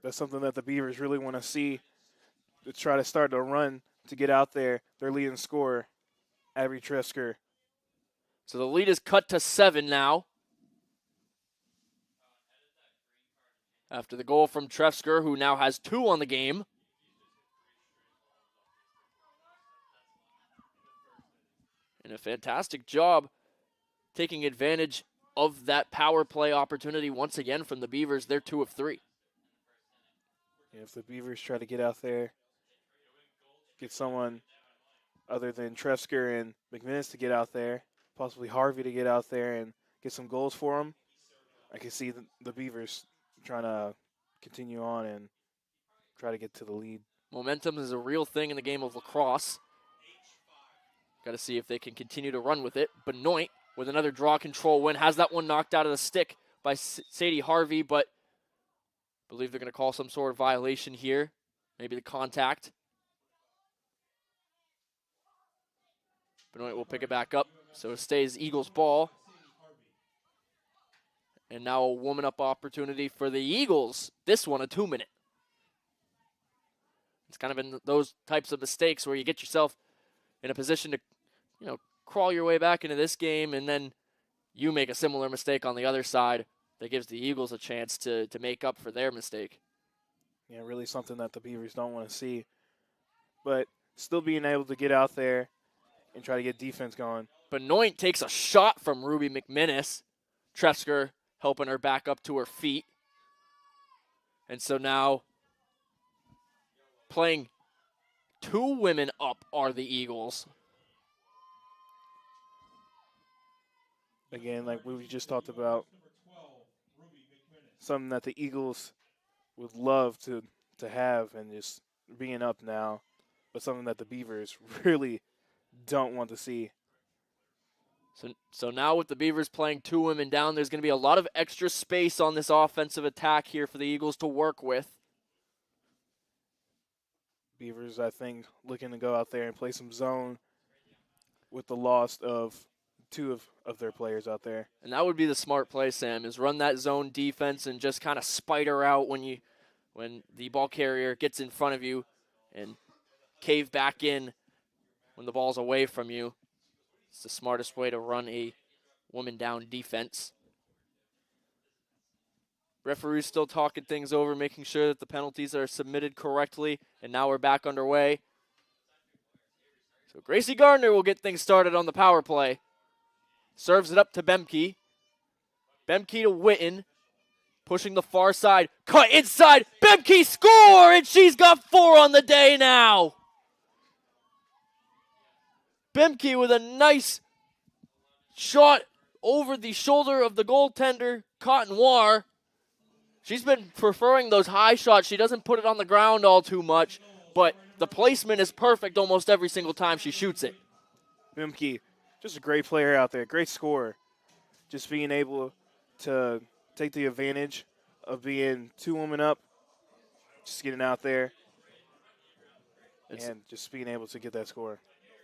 That's something that the Beavers really want to see, to try to start to run to get out there. Their leading scorer, Abby Trefsker. So the lead is cut to 7 now. After the goal from Trefsker, who now has 2 on the game. And a fantastic job taking advantage of that power play opportunity once again from the Beavers. They're 2 of 3. Yeah, if the Beavers try to get out there, get someone other than Trefsker and McMinnis to get out there, possibly Harvey to get out there and get some goals for them, I can see the Beavers trying to continue on and try to get to the lead. Momentum is a real thing in the game of lacrosse. Got to see if they can continue to run with it. Benoit with another draw control win. Has that one knocked out of the stick by Sadie Harvey, but I believe they're going to call some sort of violation here. Maybe the contact. Benoit will pick it back up, so it stays Eagles ball. And now a woman up opportunity for the Eagles. This one a 2-minute. It's kind of been those types of mistakes where you get yourself in a position to, crawl your way back into this game, and then you make a similar mistake on the other side that gives the Eagles a chance to make up for their mistake. Yeah, really something that the Beavers don't want to see. But still being able to get out there and try to get defense going. Benoit takes a shot from Ruby McMinnis. Tresker helping her back up to her feet. And so now playing 2 women up are the Eagles. Again, like we just talked about, something that the Eagles would love to have and just being up now, but something that the Beavers really don't want to see. So now with the Beavers playing 2 women down, there's going to be a lot of extra space on this offensive attack here for the Eagles to work with. Beavers, I think, looking to go out there and play some zone with the loss of 2 of their players out there. And that would be the smart play, Sam, is run that zone defense and just kind of spider out when the ball carrier gets in front of you and cave back in when the ball's away from you. It's the smartest way to run a woman down defense. Referee's still talking things over, making sure that the penalties are submitted correctly, and now we're back underway. So Gracie Gardner will get things started on the power play. Serves it up to Bemke. Bemke to Witten. Pushing the far side. Cut inside. Bemke score! And she's got 4 on the day now. Bemke with a nice shot over the shoulder of the goaltender, Cotton-Noir. She's been preferring those high shots. She doesn't put it on the ground all too much, but the placement is perfect almost every single time she shoots it. Bemke, just a great player out there, great scorer. Just being able to take the advantage of being 2 women up, just getting out there, and just being able to get that score.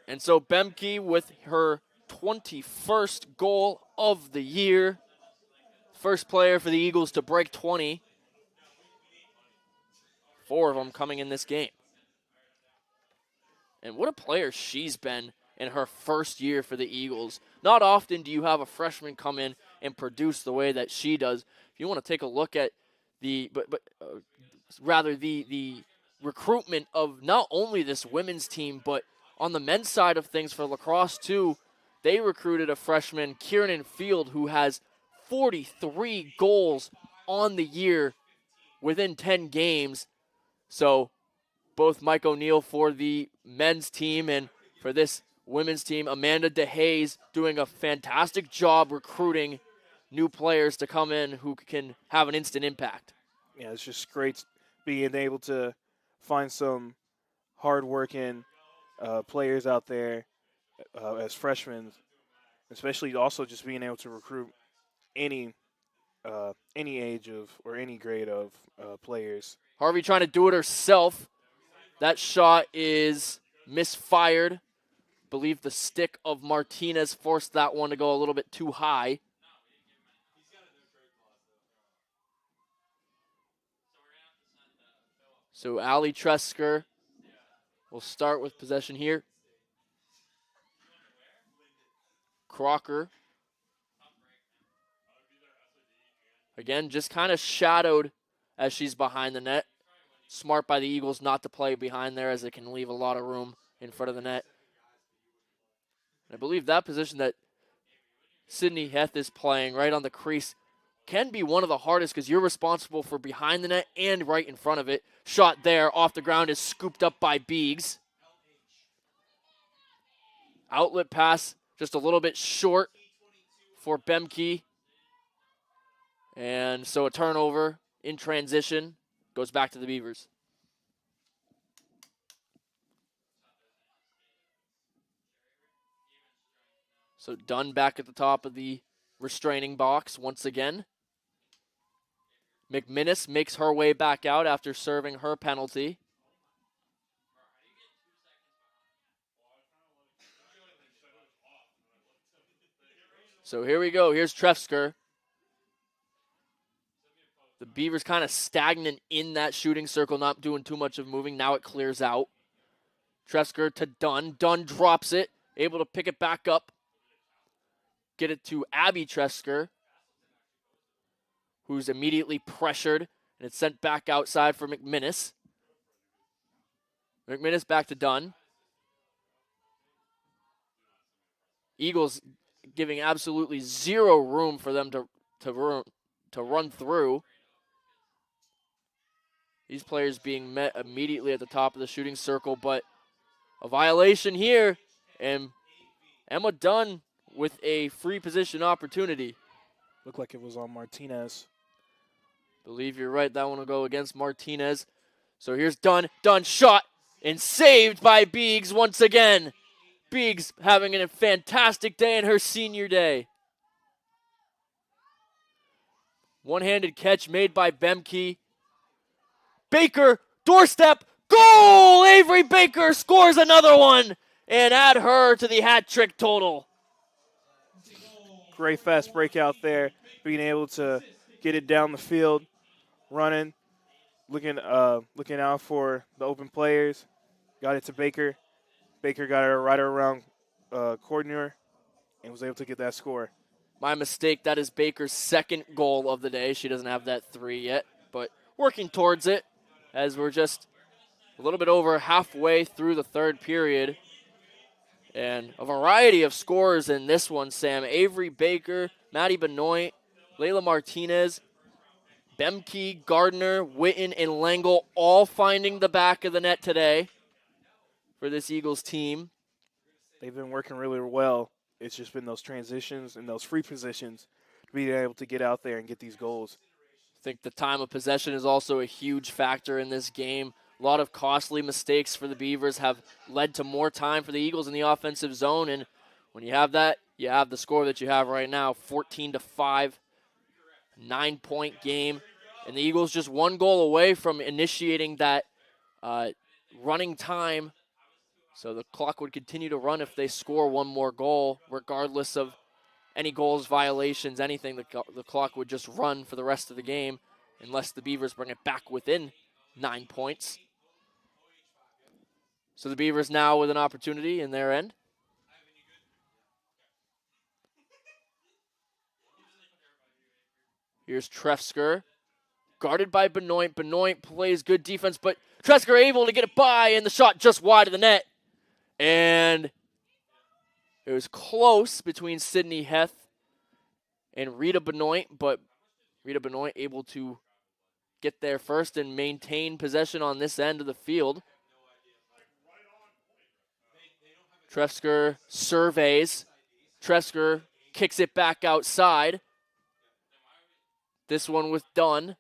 And so Bemke with her 21st goal of the year. First player for the Eagles to break 20. 4 of them coming in this game. And what a player she's been in her first year for the Eagles. Not often do you have a freshman come in and produce the way that she does. If you want to take a look at the recruitment of not only this women's team, but on the men's side of things for lacrosse too, they recruited a freshman, Kieran Field, who has 43 goals on the year within 10 games. So both Mike O'Neill for the men's team and for this women's team, Amanda DeHaze doing a fantastic job recruiting new players to come in who can have an instant impact. Yeah, it's just great being able to find some hard-working players out there as freshmen, especially also just being able to recruit any age of or any grade of players. Harvey trying to do it herself. That shot is misfired. Believe the stick of Martinez forced that one to go a little bit too high. So Allie Tresker will start with possession here. Crocker. Again, just kind of shadowed as she's behind the net. Smart by the Eagles not to play behind there, as it can leave a lot of room in front of the net. And I believe that position that Sydney Heth is playing right on the crease can be one of the hardest, because you're responsible for behind the net and right in front of it. Shot there off the ground is scooped up by Beegs. Outlet pass just a little bit short for Bemke. And so a turnover in transition goes back to the Beavers. So Dunn back at the top of the restraining box once again. McMinnis makes her way back out after serving her penalty. So here we go. Here's Trefsker. The Beavers kind of stagnant in that shooting circle, not doing too much of moving. Now it clears out. Trefsker to Dunn. Dunn drops it, able to pick it back up. Get it to Abby Trefsker, who's immediately pressured, and it's sent back outside for McMinnis. McMinnis back to Dunn. Eagles giving absolutely zero room for them to run through. These players being met immediately at the top of the shooting circle, but a violation here, and Emma Dunn with a free position opportunity. Looked like it was on Martinez. Believe you're right. That one will go against Martinez. So here's Dunn. Dunn shot and saved by Biggs once again. Biggs having a fantastic day in her senior day. One-handed catch made by Bemke. Baker, doorstep, goal! Avery Baker scores another one and add her to the hat trick total. Great fast break out there, being able to get it down the field, running, looking out for the open players. Got it to Baker. Baker got her right around corner and was able to get that score. My mistake. That is Baker's second goal of the day. She doesn't have that 3 yet, but working towards it as we're just a little bit over halfway through the third period. And a variety of scores in this one, Sam. Avery Baker, Maddie Benoit, Layla Martinez, Bemke, Gardner, Witten, and Langle all finding the back of the net today for this Eagles team. They've been working really well. It's just been those transitions and those free positions to be able to get out there and get these goals. I think the time of possession is also a huge factor in this game. A lot of costly mistakes for the Beavers have led to more time for the Eagles in the offensive zone, and when you have that, you have the score that you have right now, 14-5, 9-point game, and the Eagles just one goal away from initiating that running time. So the clock would continue to run if they score one more goal, regardless of any goals, violations, anything. The clock would just run for the rest of the game unless the Beavers bring it back within 9 points. So the Beavers now with an opportunity in their end. Here's Trefsker, guarded by Benoit. Benoit plays good defense, but Trefsker able to get it by, and the shot just wide of the net. And it was close between Sydney Heth and Rita Benoit, but Rita Benoit able to get there first and maintain possession on this end of the field. Trefsker surveys. Trefsker kicks it back outside. This one with Dunn.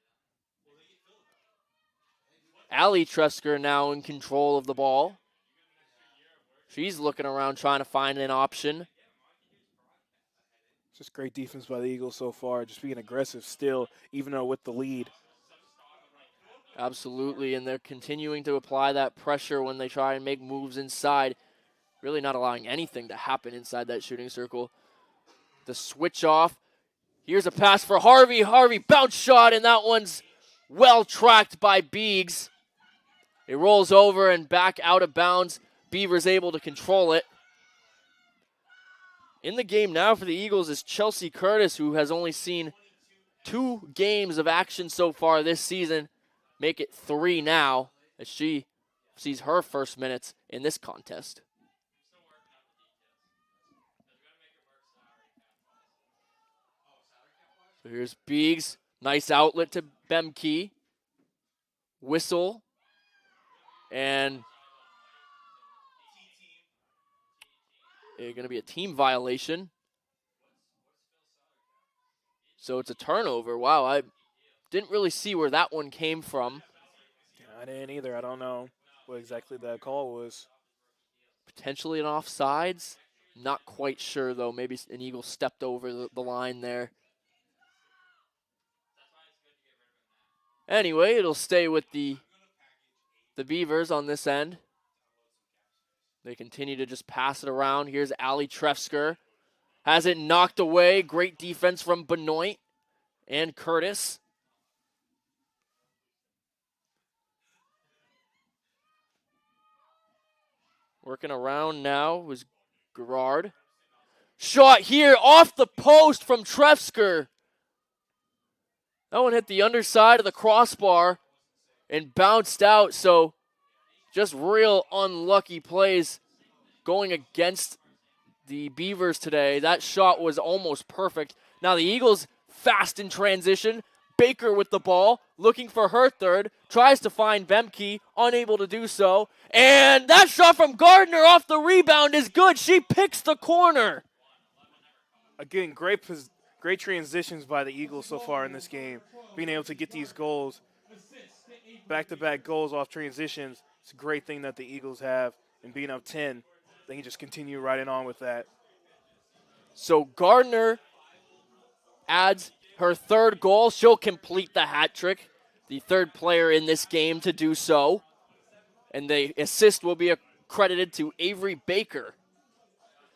Allie Trefsker now in control of the ball. She's looking around trying to find an option. Just great defense by the Eagles so far, just being aggressive still, even though with the lead. Absolutely, and they're continuing to apply that pressure when they try and make moves inside. Really not allowing anything to happen inside that shooting circle. The switch off. Here's a pass for Harvey. Harvey bounce shot, and that one's well tracked by Biggs. It rolls over and back out of bounds. Beavers able to control it. In the game now for the Eagles is Chelsea Curtis, who has only seen 2 games of action so far this season. Make it 3 now as she sees her first minutes in this contest. So here's Biggs. Nice outlet to Bemke. Whistle. And it's going to be a team violation. So it's a turnover. Wow, I didn't really see where that one came from. Yeah, I didn't either. I don't know what exactly that call was. Potentially an offsides. Not quite sure, though. Maybe an Eagle stepped over the line there. Anyway, it'll stay with the Beavers on this end. They continue to just pass it around. Here's Ali Trefsker. Has it knocked away. Great defense from Benoit and Curtis. Working around now was Gerard. Shot here off the post from Trefsker. That one hit the underside of the crossbar and bounced out. So just real unlucky plays going against the Beavers today. That shot was almost perfect. Now the Eagles fast in transition. Baker with the ball, looking for her third, tries to find Bemke, unable to do so. And that shot from Gardner off the rebound is good. She picks the corner. Again, great transitions by the Eagles so far in this game. Being able to get these goals, back-to-back goals off transitions, it's a great thing that the Eagles have. And being up 10, they can just continue riding on with that. So Gardner adds her third goal. She'll complete the hat trick, the third player in this game to do so. And the assist will be accredited to Avery Baker.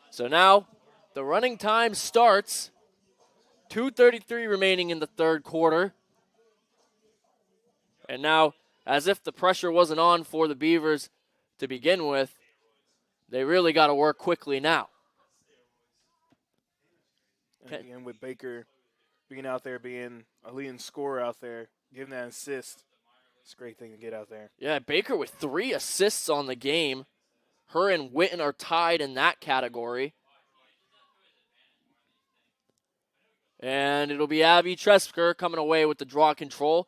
So now the running time starts. 2:33 remaining in the third quarter. And now, as if the pressure wasn't on for the Beavers to begin with, they really got to work quickly now. And again, with Baker being out there, being a leading scorer out there, giving that assist, it's a great thing to get out there. Yeah, Baker with 3 assists on the game. Her and Witten are tied in that category. And it'll be Abby Tresker coming away with the draw control.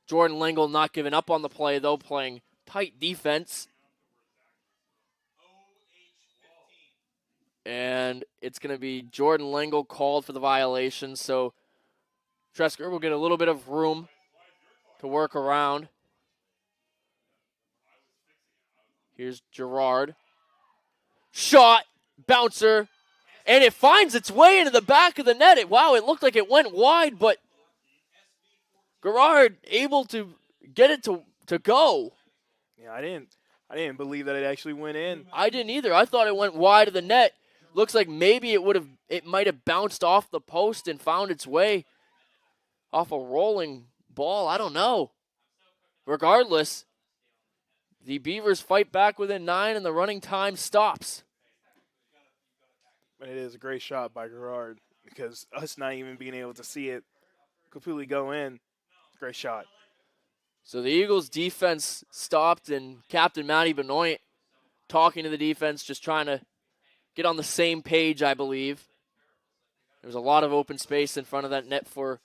Jordan Lingle not giving up on the play, though, playing tight defense. And it's going to be Jordan Lingle called for the violation, so Tresker will get a little bit of room to work around. Here's Gerard. Shot, bouncer, and it finds its way into the back of the net. It looked like it went wide, but Gerard able to get it to go. Yeah, I didn't believe that it actually went in. I didn't either. I thought it went wide of the net. Looks like maybe it might have bounced off the post and found its way off a rolling ball. I don't know. Regardless, the Beavers fight back within 9 and the running time stops. But it is a great shot by Gerard because us not even being able to see it completely go in, great shot. So the Eagles defense stopped, and Captain Matty Benoit talking to the defense, just trying to get on the same page, I believe. There's a lot of open space in front of that net for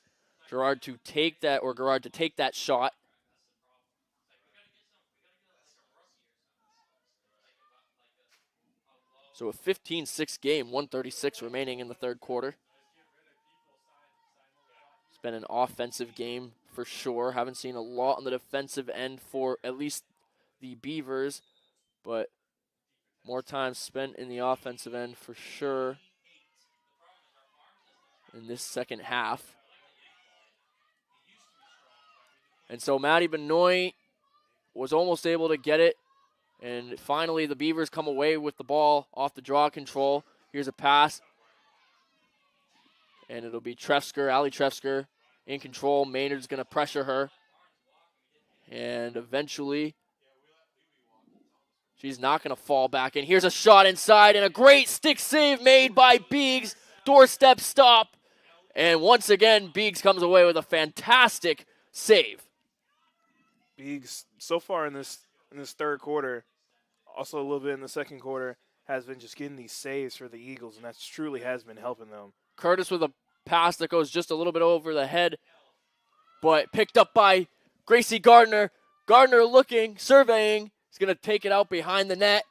Gerard to take that shot. So a 15-6 game, 1:36 remaining in the third quarter. It's been an offensive game for sure. Haven't seen a lot on the defensive end for at least the Beavers, but more time spent in the offensive end for sure in this second half. And so Matty Benoit was almost able to get it. And finally, the Beavers come away with the ball off the draw control. Here's a pass. And it'll be Trefsker, Ali Trefsker, in control. Maynard's going to pressure her. And eventually, she's not going to fall back. And here's a shot inside, and a great stick save made by Biggs. Doorstep stop. And once again, Biggs comes away with a fantastic save. Biggs, so far in this third quarter, also a little bit in the second quarter, has been just getting these saves for the Eagles, and that truly has been helping them. Curtis with a pass that goes just a little bit over the head, but picked up by Gracie Gardner. Gardner looking, surveying. He's going to take it out behind the net.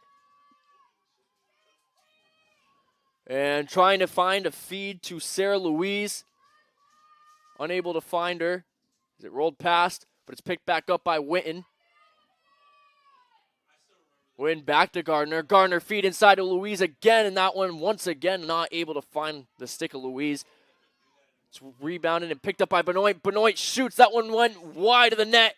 And trying to find a feed to Sarah Louise. Unable to find her. It rolled past, but it's picked back up by Witten. Witten back to Gardner. Gardner feed inside to Louise again, and that one once again not able to find the stick of Louise. It's rebounded and picked up by Benoit. Benoit shoots. That one went wide of the net.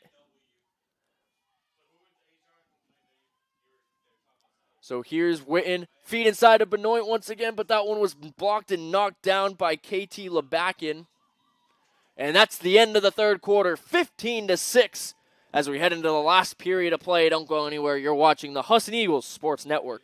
So here's Witten. Feed inside of Benoit once again, but that one was blocked and knocked down by KT Lebakin. And that's the end of the third quarter, 15-6. As we head into the last period of play, don't go anywhere. You're watching the Husson Eagles Sports Network.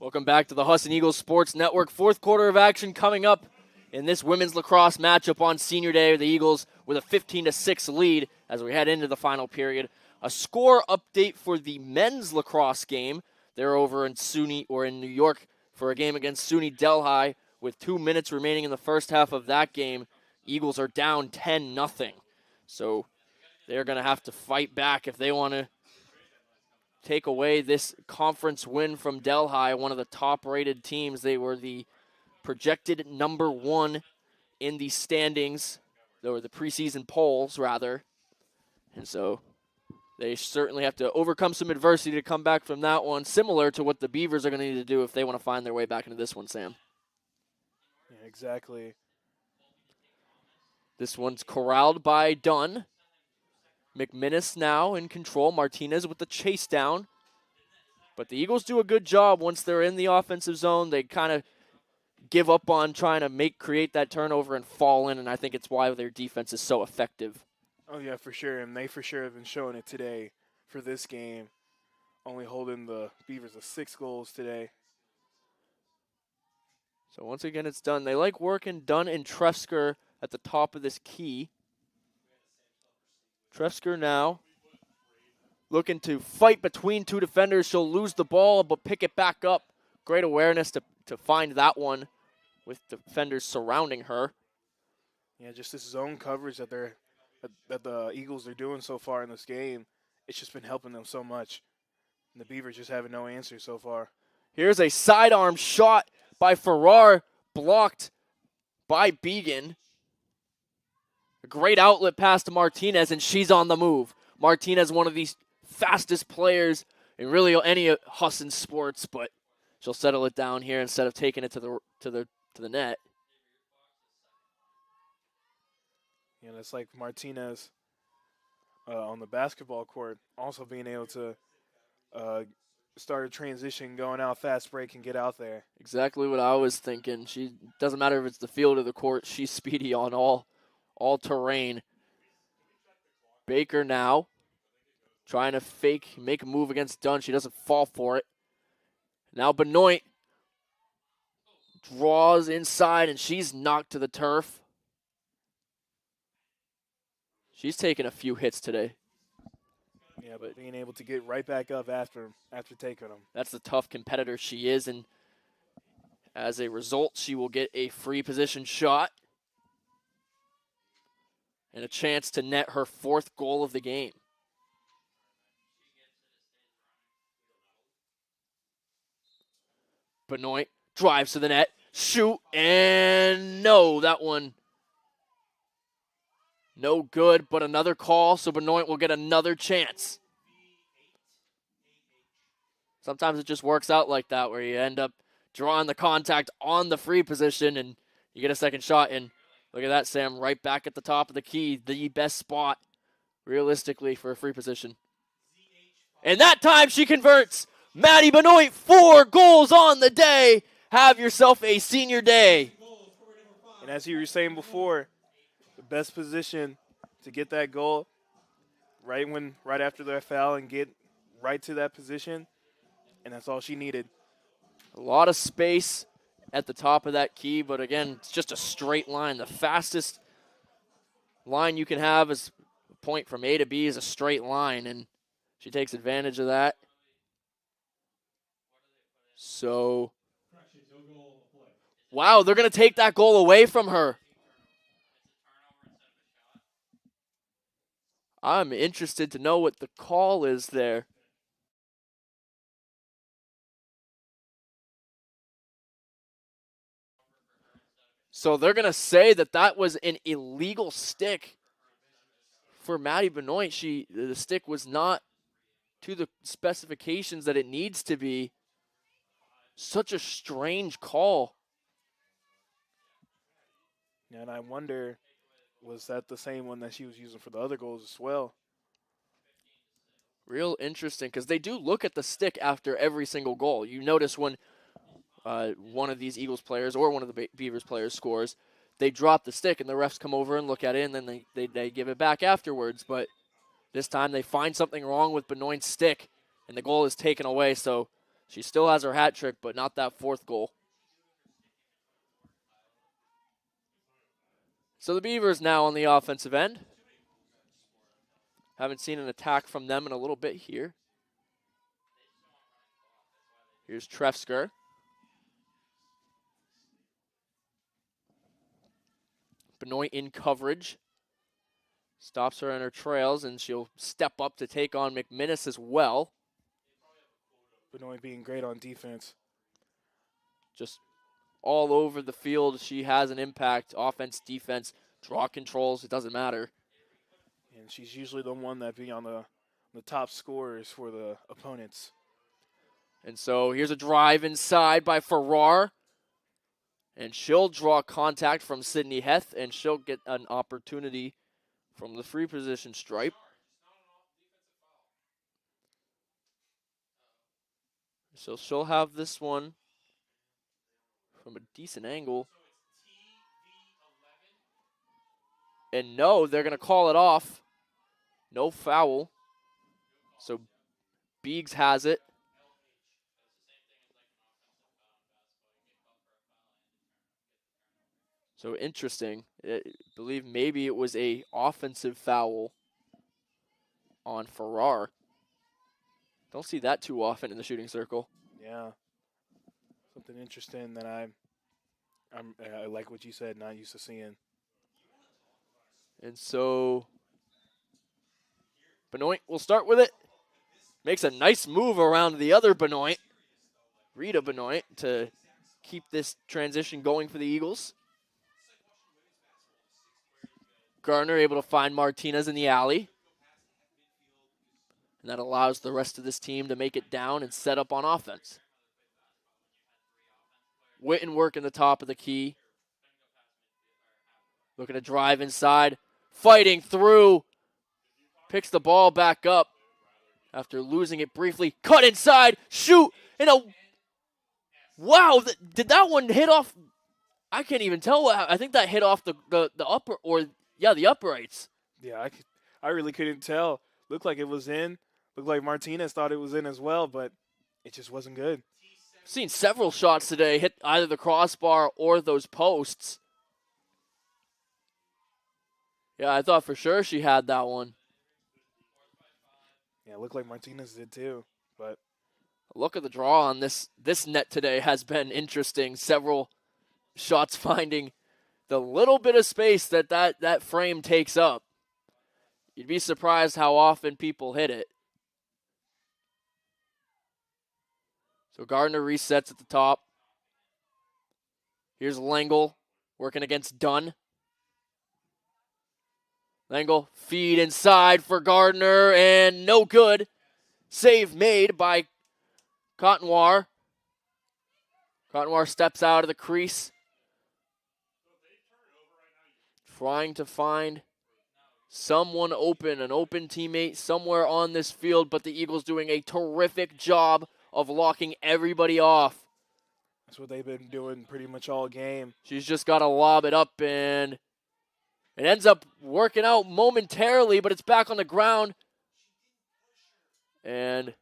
Welcome back to the Husson Eagles Sports Network. Fourth quarter of action coming up in this women's lacrosse matchup on Senior Day. The Eagles with a 15-6 lead as we head into the final period. A score update for the men's lacrosse game. They're over in in New York for a game against SUNY Delhi with 2 minutes remaining in the first half of that game. Eagles are down 10-0. So they're going to have to fight back if they want to take away this conference win from Delhi, one of the top-rated teams. They were the projected number 1 in the standings, or the preseason polls, rather. And so they certainly have to overcome some adversity to come back from that one, similar to what the Beavers are going to need to do if they want to find their way back into this one, Sam. Yeah, exactly. This one's corralled by Dunn. McMinnis now in control. Martinez with the chase down. But the Eagles do a good job once they're in the offensive zone. They kind of give up on trying to create that turnover and fall in, and I think it's why their defense is so effective. Oh, yeah, for sure. And they for sure have been showing it today for this game, only holding the Beavers to 6 goals today. So once again, it's Dunn. They like working Dunn and Tresker at the top of this key. Tresker now looking to fight between 2 defenders. She'll lose the ball, but pick it back up. Great awareness to find that one with defenders surrounding her. Yeah, just this zone coverage that the Eagles are doing so far in this game, it's just been helping them so much. And the Beavers just having no answers so far. Here's a sidearm shot by Farrar, blocked by Began. A great outlet pass to Martinez, and she's on the move. Martinez, one of the fastest players in really any Husson sports, but she'll settle it down here instead of taking it to the net. You know, it's like Martinez on the basketball court also being able to start a transition, going out fast break, and get out there. Exactly what I was thinking. She doesn't matter if it's the field or the court. She's speedy on all terrain. Baker now trying to make a move against Dunn. She doesn't fall for it. Now Benoit draws inside, and she's knocked to the turf. She's taken a few hits today. Yeah, but being able to get right back up after taking them. That's the tough competitor she is, and as a result, she will get a free position shot and a chance to net her 4th goal of the game. Benoit drives to the net, shoot, and no, that one no good, but another call, so Benoit will get another chance. Sometimes it just works out like that, where you end up drawing the contact on the free position and you get a second shot. And look at that, Sam, right back at the top of the key, the best spot realistically for a free position. And that time she converts. Maddie Benoit, 4 goals on the day. Have yourself a senior day. And as you were saying before, the best position to get that goal right after their foul and get right to that position. And that's all she needed. A lot of space at the top of that key, but again, it's just a straight line. The fastest line you can have is a point from A to B is a straight line, and she takes advantage of that. So, wow, they're going to take that goal away from her. I'm interested to know what the call is there. So they're going to say that that was an illegal stick for Maddie Benoit. The stick was not to the specifications that it needs to be. Such a strange call. And I wonder, was that the same one that she was using for the other goals as well? Real interesting, because they do look at the stick after every single goal. You notice when one of these Eagles players or one of the Beavers players scores, they drop the stick and the refs come over and look at it, and then they give it back afterwards. But this time they find something wrong with Benoit's stick, and the goal is taken away. So she still has her hat trick, but not that 4th goal. So the Beavers now on the offensive end. Haven't seen an attack from them in a little bit here. Here's Trefsker. Benoit in coverage. Stops her in her trails, and she'll step up to take on McMinnis as well. Benoit being great on defense. Just all over the field, she has an impact. Offense, defense, draw controls, it doesn't matter. And she's usually the one that be on the top scorers for the opponents. And so here's a drive inside by Farrar. And she'll draw contact from Sydney Heth, and she'll get an opportunity from the free position stripe. So she'll have this one from a decent angle. And no, they're going to call it off. No foul. So Biggs has it. So interesting. I believe maybe it was a offensive foul on Farrar. Don't see that too often in the shooting circle. Yeah. Something interesting that I like what you said, not used to seeing. And so Benoit will start with it. Makes a nice move around the other Benoit, Rita Benoit, to keep this transition going for the Eagles. Gardner able to find Martinez in the alley. And that allows the rest of this team to make it down and set up on offense. Witten working the top of the key. Looking to drive inside. Fighting through. Picks the ball back up after losing it briefly. Cut inside. Shoot. Wow. Did that one hit off? I can't even tell. I think that hit off the upper, or yeah, the uprights. Yeah, I really couldn't tell. Looked like it was in. Looked like Martinez thought it was in as well, but it just wasn't good. Seen several shots today hit either the crossbar or those posts. Yeah, I thought for sure she had that one. Yeah, it looked like Martinez did too. But Look at the draw on this net today has been interesting. Several shots finding the little bit of space that frame takes up. You'd be surprised how often people hit it. So Gardner resets at the top. Here's Langle working against Dunn. Langle feed inside for Gardner and no good. Save made by Cottonwar. Cottonwar steps out of the crease. Trying to find someone open, an open teammate somewhere on this field, but the Eagles doing a terrific job of locking everybody off. that's what they've been doing pretty much all game. She's just got to lob it up, and it ends up working out momentarily, but it's back on the ground. And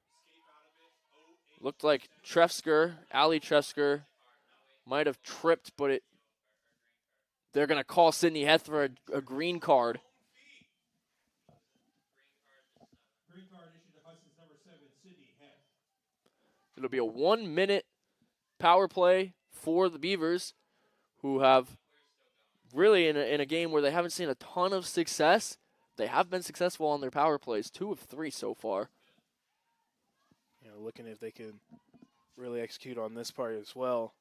looked like Ali Trefsker, might have tripped, but they're going to call Sydney Heth for a green card. Green card issued to Husson's number 7, Sydney Heth. It'll be a 1-minute power play for the Beavers, who have really in a game where they haven't seen a ton of success. They have been successful on their power plays, 2 of 3 so far. You know, looking if they can really execute on this part as well.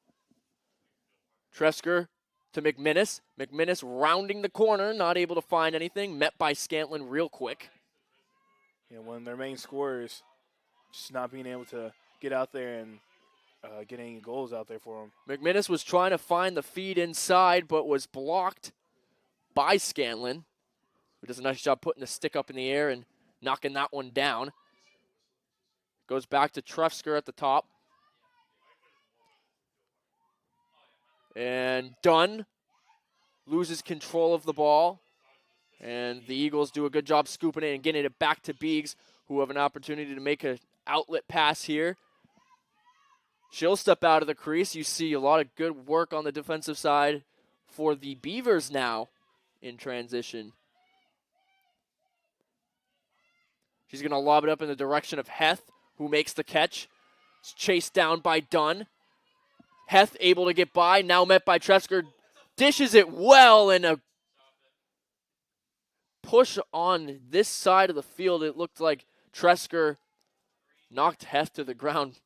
Trefsker to McMinnis. McMinnis rounding the corner, not able to find anything. Met by Scantlin real quick. You know, one of their main scorers just not being able to get out there and get any goals out there for them. McMinnis was trying to find the feed inside, but was blocked by Scantlin, who does a nice job putting the stick up in the air and knocking that one down. Goes back to Trefsker at the top. And Dunn loses control of the ball. And the Eagles do a good job scooping it and getting it back to Beegs, who have an opportunity to make an outlet pass here. She'll step out of the crease. You see a lot of good work on the defensive side for the Beavers now in transition. She's going to lob it up in the direction of Heth, who makes the catch. It's chased down by Dunn. Heth able to get by, now met by Trefsker. Dishes it well, and a push on this side of the field. It looked like Trefsker knocked Heth to the ground.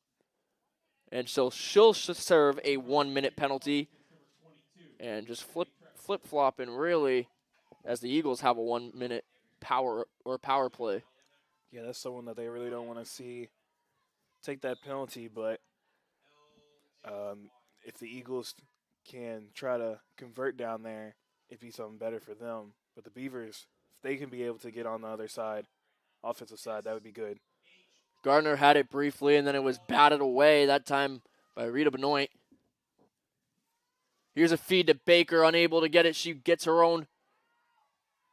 And so she'll serve a 1-minute penalty and just flip-flopping really as the Eagles have a 1-minute power play. Yeah, that's someone that they really don't want to see take that penalty, but if the Eagles can try to convert down there, it'd be something better for them. But the Beavers, if they can be able to get on the other side, offensive side, that would be good. Gardner had it briefly, and then it was batted away, that time by Rita Benoit. Here's a feed to Baker, unable to get it. She gets her own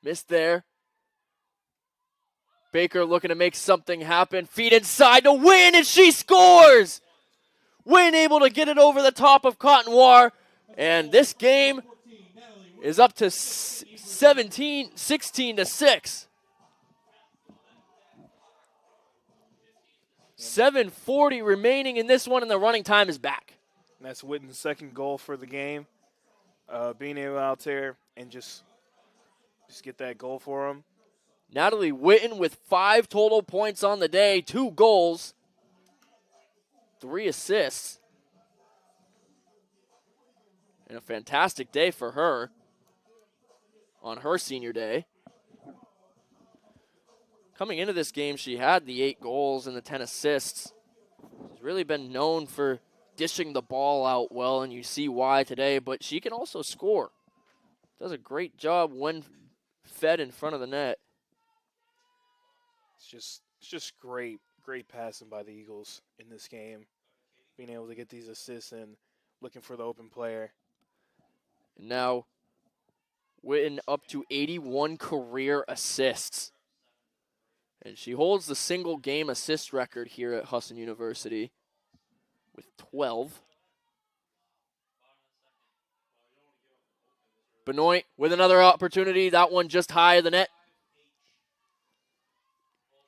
miss there. Baker looking to make something happen. Feed inside to Wynn, and she scores! Wynn able to get it over the top of Cottonwar, and this game is up to 16-6. 7:40 remaining in this one, and the running time is back. And that's Witten's second goal for the game. Being able out there and just get that goal for him. Natalie Witten with 5 total points on the day, 2 goals, 3 assists. And a fantastic day for her on her senior day. Coming into this game, she had the 8 goals and the 10 assists. She's really been known for dishing the ball out well, and you see why today, but she can also score. Does a great job when fed in front of the net. It's just great passing by the Eagles in this game. Being able to get these assists and looking for the open player. And now, Witten up to 81 career assists. And she holds the single game assist record here at Husson University with 12. Benoit with another opportunity. That one just high of the net.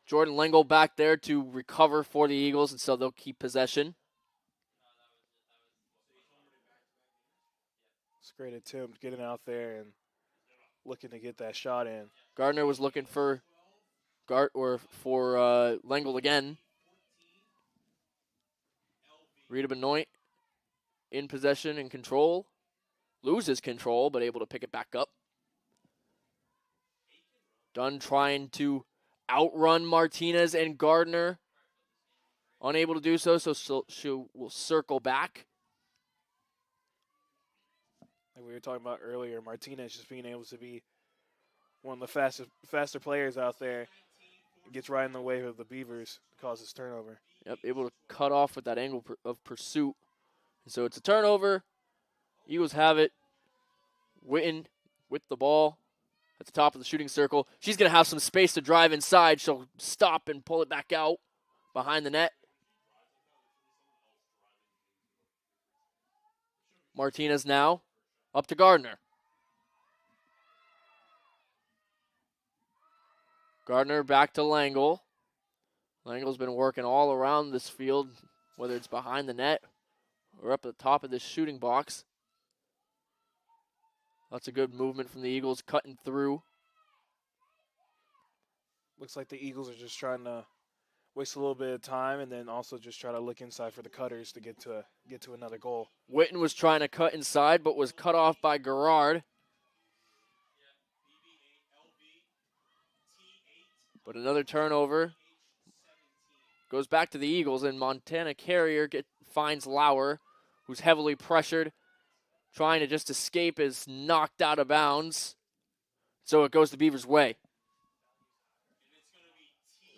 Jordan Lengel back there to recover for the Eagles, and so they'll keep possession. It's a great attempt getting out there and looking to get that shot in. Gardner was looking for Lengel again. Rita Benoit in possession and control. Loses control, but able to pick it back up. Dunn trying to outrun Martinez and Gardner. Unable to do so, so she will circle back. Like we were talking about earlier, Martinez just being able to be one of the faster players out there. Gets right in the way of the Beavers, causes turnover. Yep, able to cut off with that angle of pursuit. And so it's a turnover. Eagles have it. Witten with the ball at the top of the shooting circle. She's going to have some space to drive inside. She'll stop and pull it back out behind the net. Martinez now up to Gardner. Gardner back to Langle. Langle's been working all around this field, whether it's behind the net or up at the top of this shooting box. Lots of good movement from the Eagles cutting through. Looks like the Eagles are just trying to waste a little bit of time and then also just try to look inside for the cutters to get to another goal. Witten was trying to cut inside but was cut off by Gerard. But another turnover. Goes back to the Eagles, and Montana Carrier finds Lauer, who's heavily pressured. Trying to just escape, is knocked out of bounds. So it goes the Beavers' way.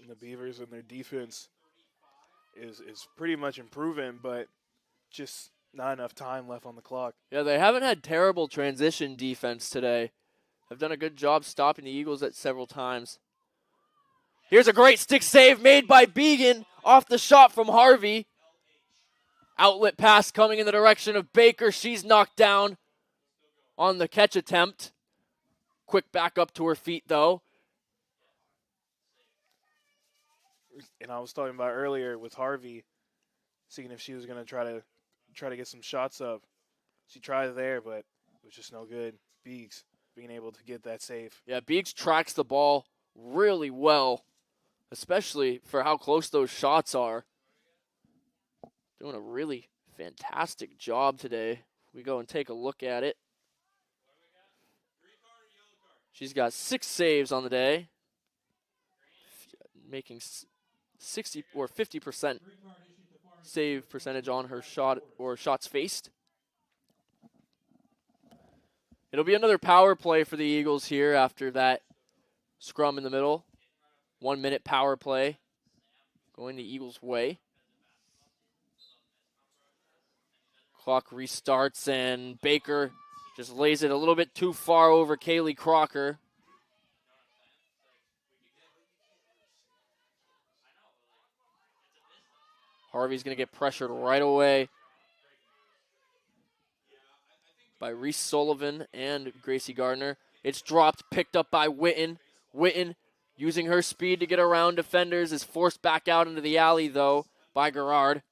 And the Beavers and their defense is pretty much improving, but just not enough time left on the clock. Yeah, they haven't had terrible transition defense today. Have done a good job stopping the Eagles at several times. Here's a great stick save made by Began off the shot from Harvey. Outlet pass coming in the direction of Baker. She's knocked down on the catch attempt. Quick back up to her feet, though. And I was talking about earlier with Harvey, seeing if she was going to try to get some shots up. She tried there, but it was just no good. Beeks being able to get that save. Yeah, Beeks tracks the ball really well, especially for how close those shots are. Doing a really fantastic job today. We go and take a look at it. She's got 6 saves on the day, making 60 or 50% save percentage on her shot or shots faced. It'll be another power play for the Eagles here after that scrum in the middle. 1 minute power play going the Eagles' way. Clock restarts, and Baker just lays it a little bit too far over Kaylee Crocker. Harvey's going to get pressured right away by Reese Sullivan and Gracie Gardner. It's dropped, picked up by Witten. Witten, using her speed to get around defenders, is forced back out into the alley, though, by Gerard.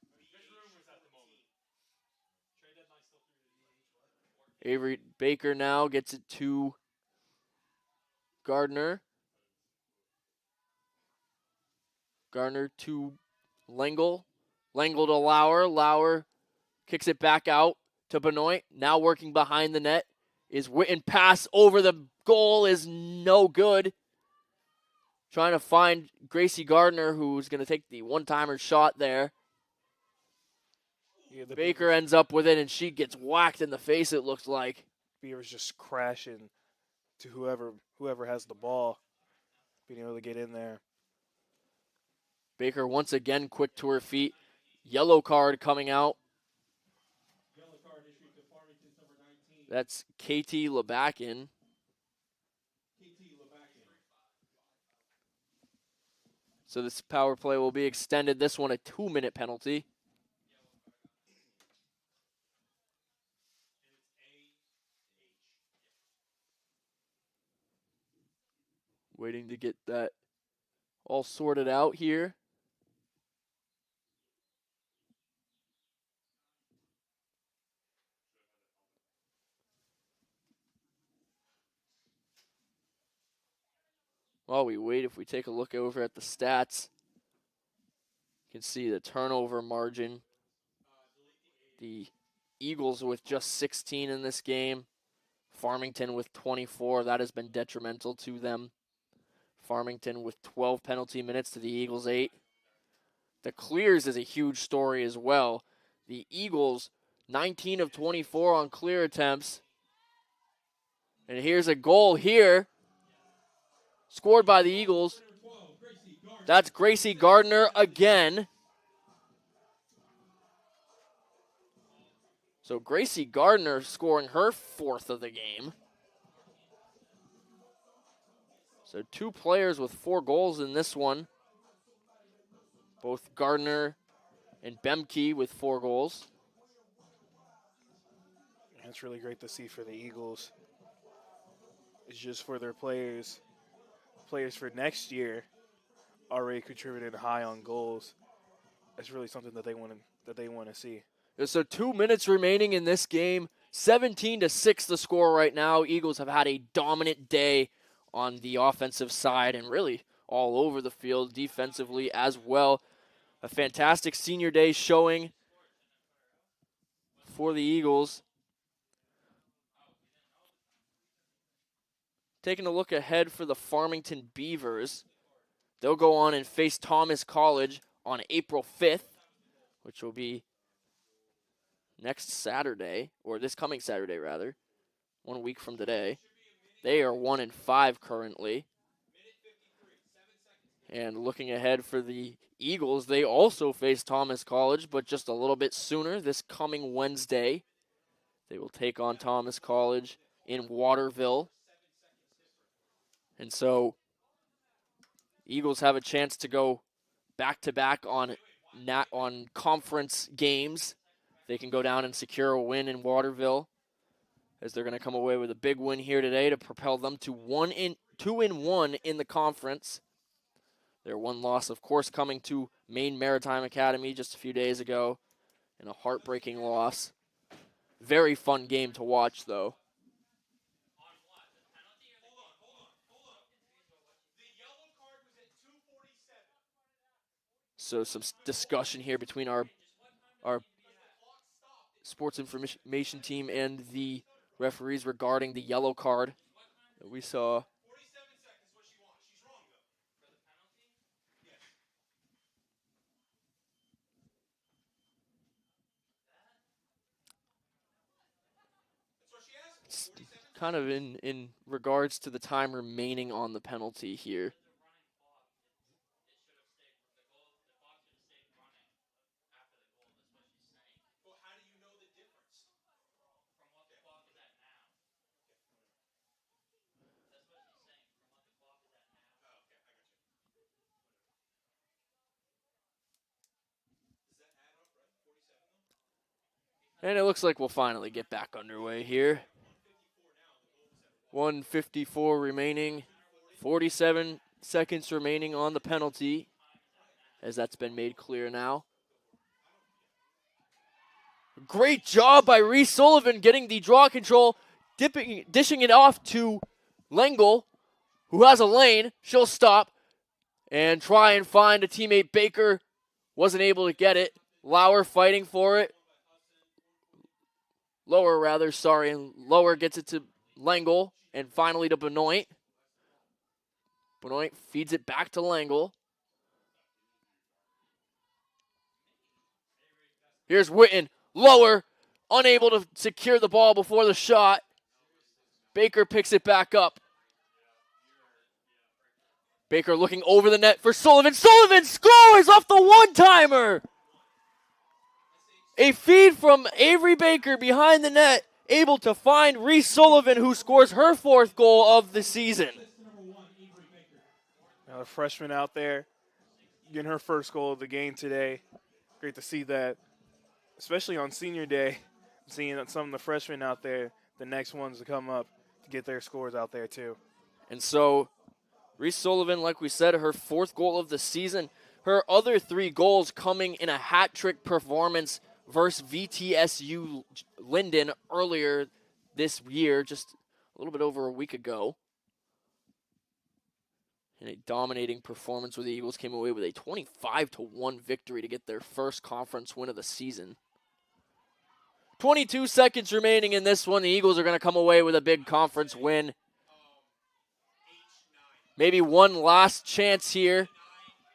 Avery Baker now gets it to Gardner. Gardner to Lengel. Lengel to Lauer. Lauer kicks it back out to Benoit. Now working behind the net is Witten. Pass over the goal is no good. Trying to find Gracie Gardner, who's going to take the one-timer shot there. Yeah, Baker ends up with it, and she gets whacked in the face, it looks like. Beavers just crashing to whoever has the ball, being able to get in there. Baker once again quick to her feet. Yellow card coming out. Yellow card issued to Farmington's number 19. That's Katie Lebakin. So this power play will be extended. This one a 2-minute penalty. Waiting to get that all sorted out here. While we wait, if we take a look over at the stats, you can see the turnover margin. The Eagles with just 16 in this game. Farmington with 24. That has been detrimental to them. Farmington with 12 penalty minutes to the Eagles 8. The clears is a huge story as well. The Eagles, 19 of 24 on clear attempts. And here's a goal here, scored by the Eagles. That's Gracie Gardner again. So Gracie Gardner scoring her 4th of the game. So 2 players with 4 goals in this one. Both Gardner and Bemke with 4 goals. That's really great to see for the Eagles. It's just for their players for next year already contributed high on goals. That's really something that they want to see. So 2 minutes remaining in this game. 17-6 the score right now. Eagles have had a dominant day on the offensive side and really all over the field defensively as well. A fantastic senior day showing for the Eagles. Taking a look ahead for the Farmington Beavers. They'll go on and face Thomas College on April 5th, which will be next Saturday, or this coming Saturday rather, 1 week from today. They are 1-5 currently. And looking ahead for the Eagles, they also face Thomas College, but just a little bit sooner, this coming Wednesday. They will take on Thomas College in Waterville. And so Eagles have a chance to go back-to-back on conference games. They can go down and secure a win in Waterville, as they're going to come away with a big win here today to propel them to 2-1 in the conference. Their one loss, of course, coming to Maine Maritime Academy just a few days ago, and a heartbreaking loss. Very fun game to watch, though. So some discussion here between our sports information team and the referees regarding the yellow card that we saw. It's kind of in regards to the time remaining on the penalty here. And it looks like we'll finally get back underway here. 1:54 remaining. 47 seconds remaining on the penalty, as that's been made clear now. Great job by Reese Sullivan getting the draw control, dishing it off to Lengel, who has a lane. She'll stop and try and find a teammate. Baker wasn't able to get it. Lauer fighting for it. And Lower gets it to Lengel, and finally to Benoit. Benoit feeds it back to Lengel. Here's Witten. Lower, unable to secure the ball before the shot. Baker picks it back up. Baker looking over the net for Sullivan. Sullivan scores off the one-timer! A feed from Avery Baker behind the net, able to find Reese Sullivan, who scores her 4th goal of the season. Now the freshman out there getting her 1st goal of the game today. Great to see that, especially on senior day, seeing some of the freshmen out there, the next ones to come up to get their scores out there too. And so Reese Sullivan, like we said, her 4th goal of the season. Her other 3 goals coming in a hat trick performance versus VTSU Linden earlier this year, just a little bit over a week ago. In a dominating performance where the Eagles came away with a 25-1 victory to get their first conference win of the season. 22 seconds remaining in this one. The Eagles are going to come away with a big conference win. Maybe one last chance here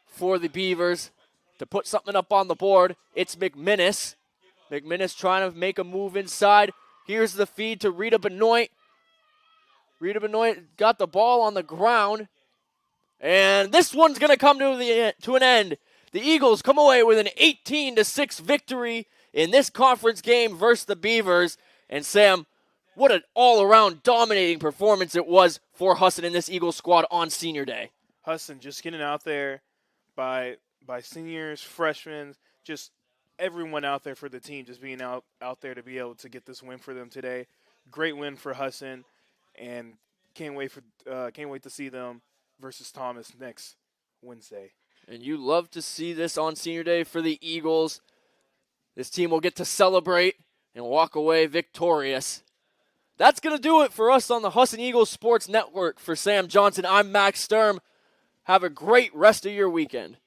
for the Beavers to put something up on the board. It's McMinnis. McMinnis trying to make a move inside. Here's the feed to Rita Benoit. Rita Benoit got the ball on the ground. And this one's going to come to an end. The Eagles come away with an 18-6 victory in this conference game versus the Beavers. And Sam, what an all-around dominating performance it was for Husson and this Eagles squad on senior day. Husson just getting out there by seniors, freshmen, just everyone out there for the team, just being out there to be able to get this win for them today. Great win for Husson, and can't wait to see them versus Thomas next Wednesday. And you love to see this on senior day for the Eagles. This team will get to celebrate and walk away victorious. That's going to do it for us on the Husson Eagles Sports Network. For Sam Johnson, I'm Max Sturm. Have a great rest of your weekend.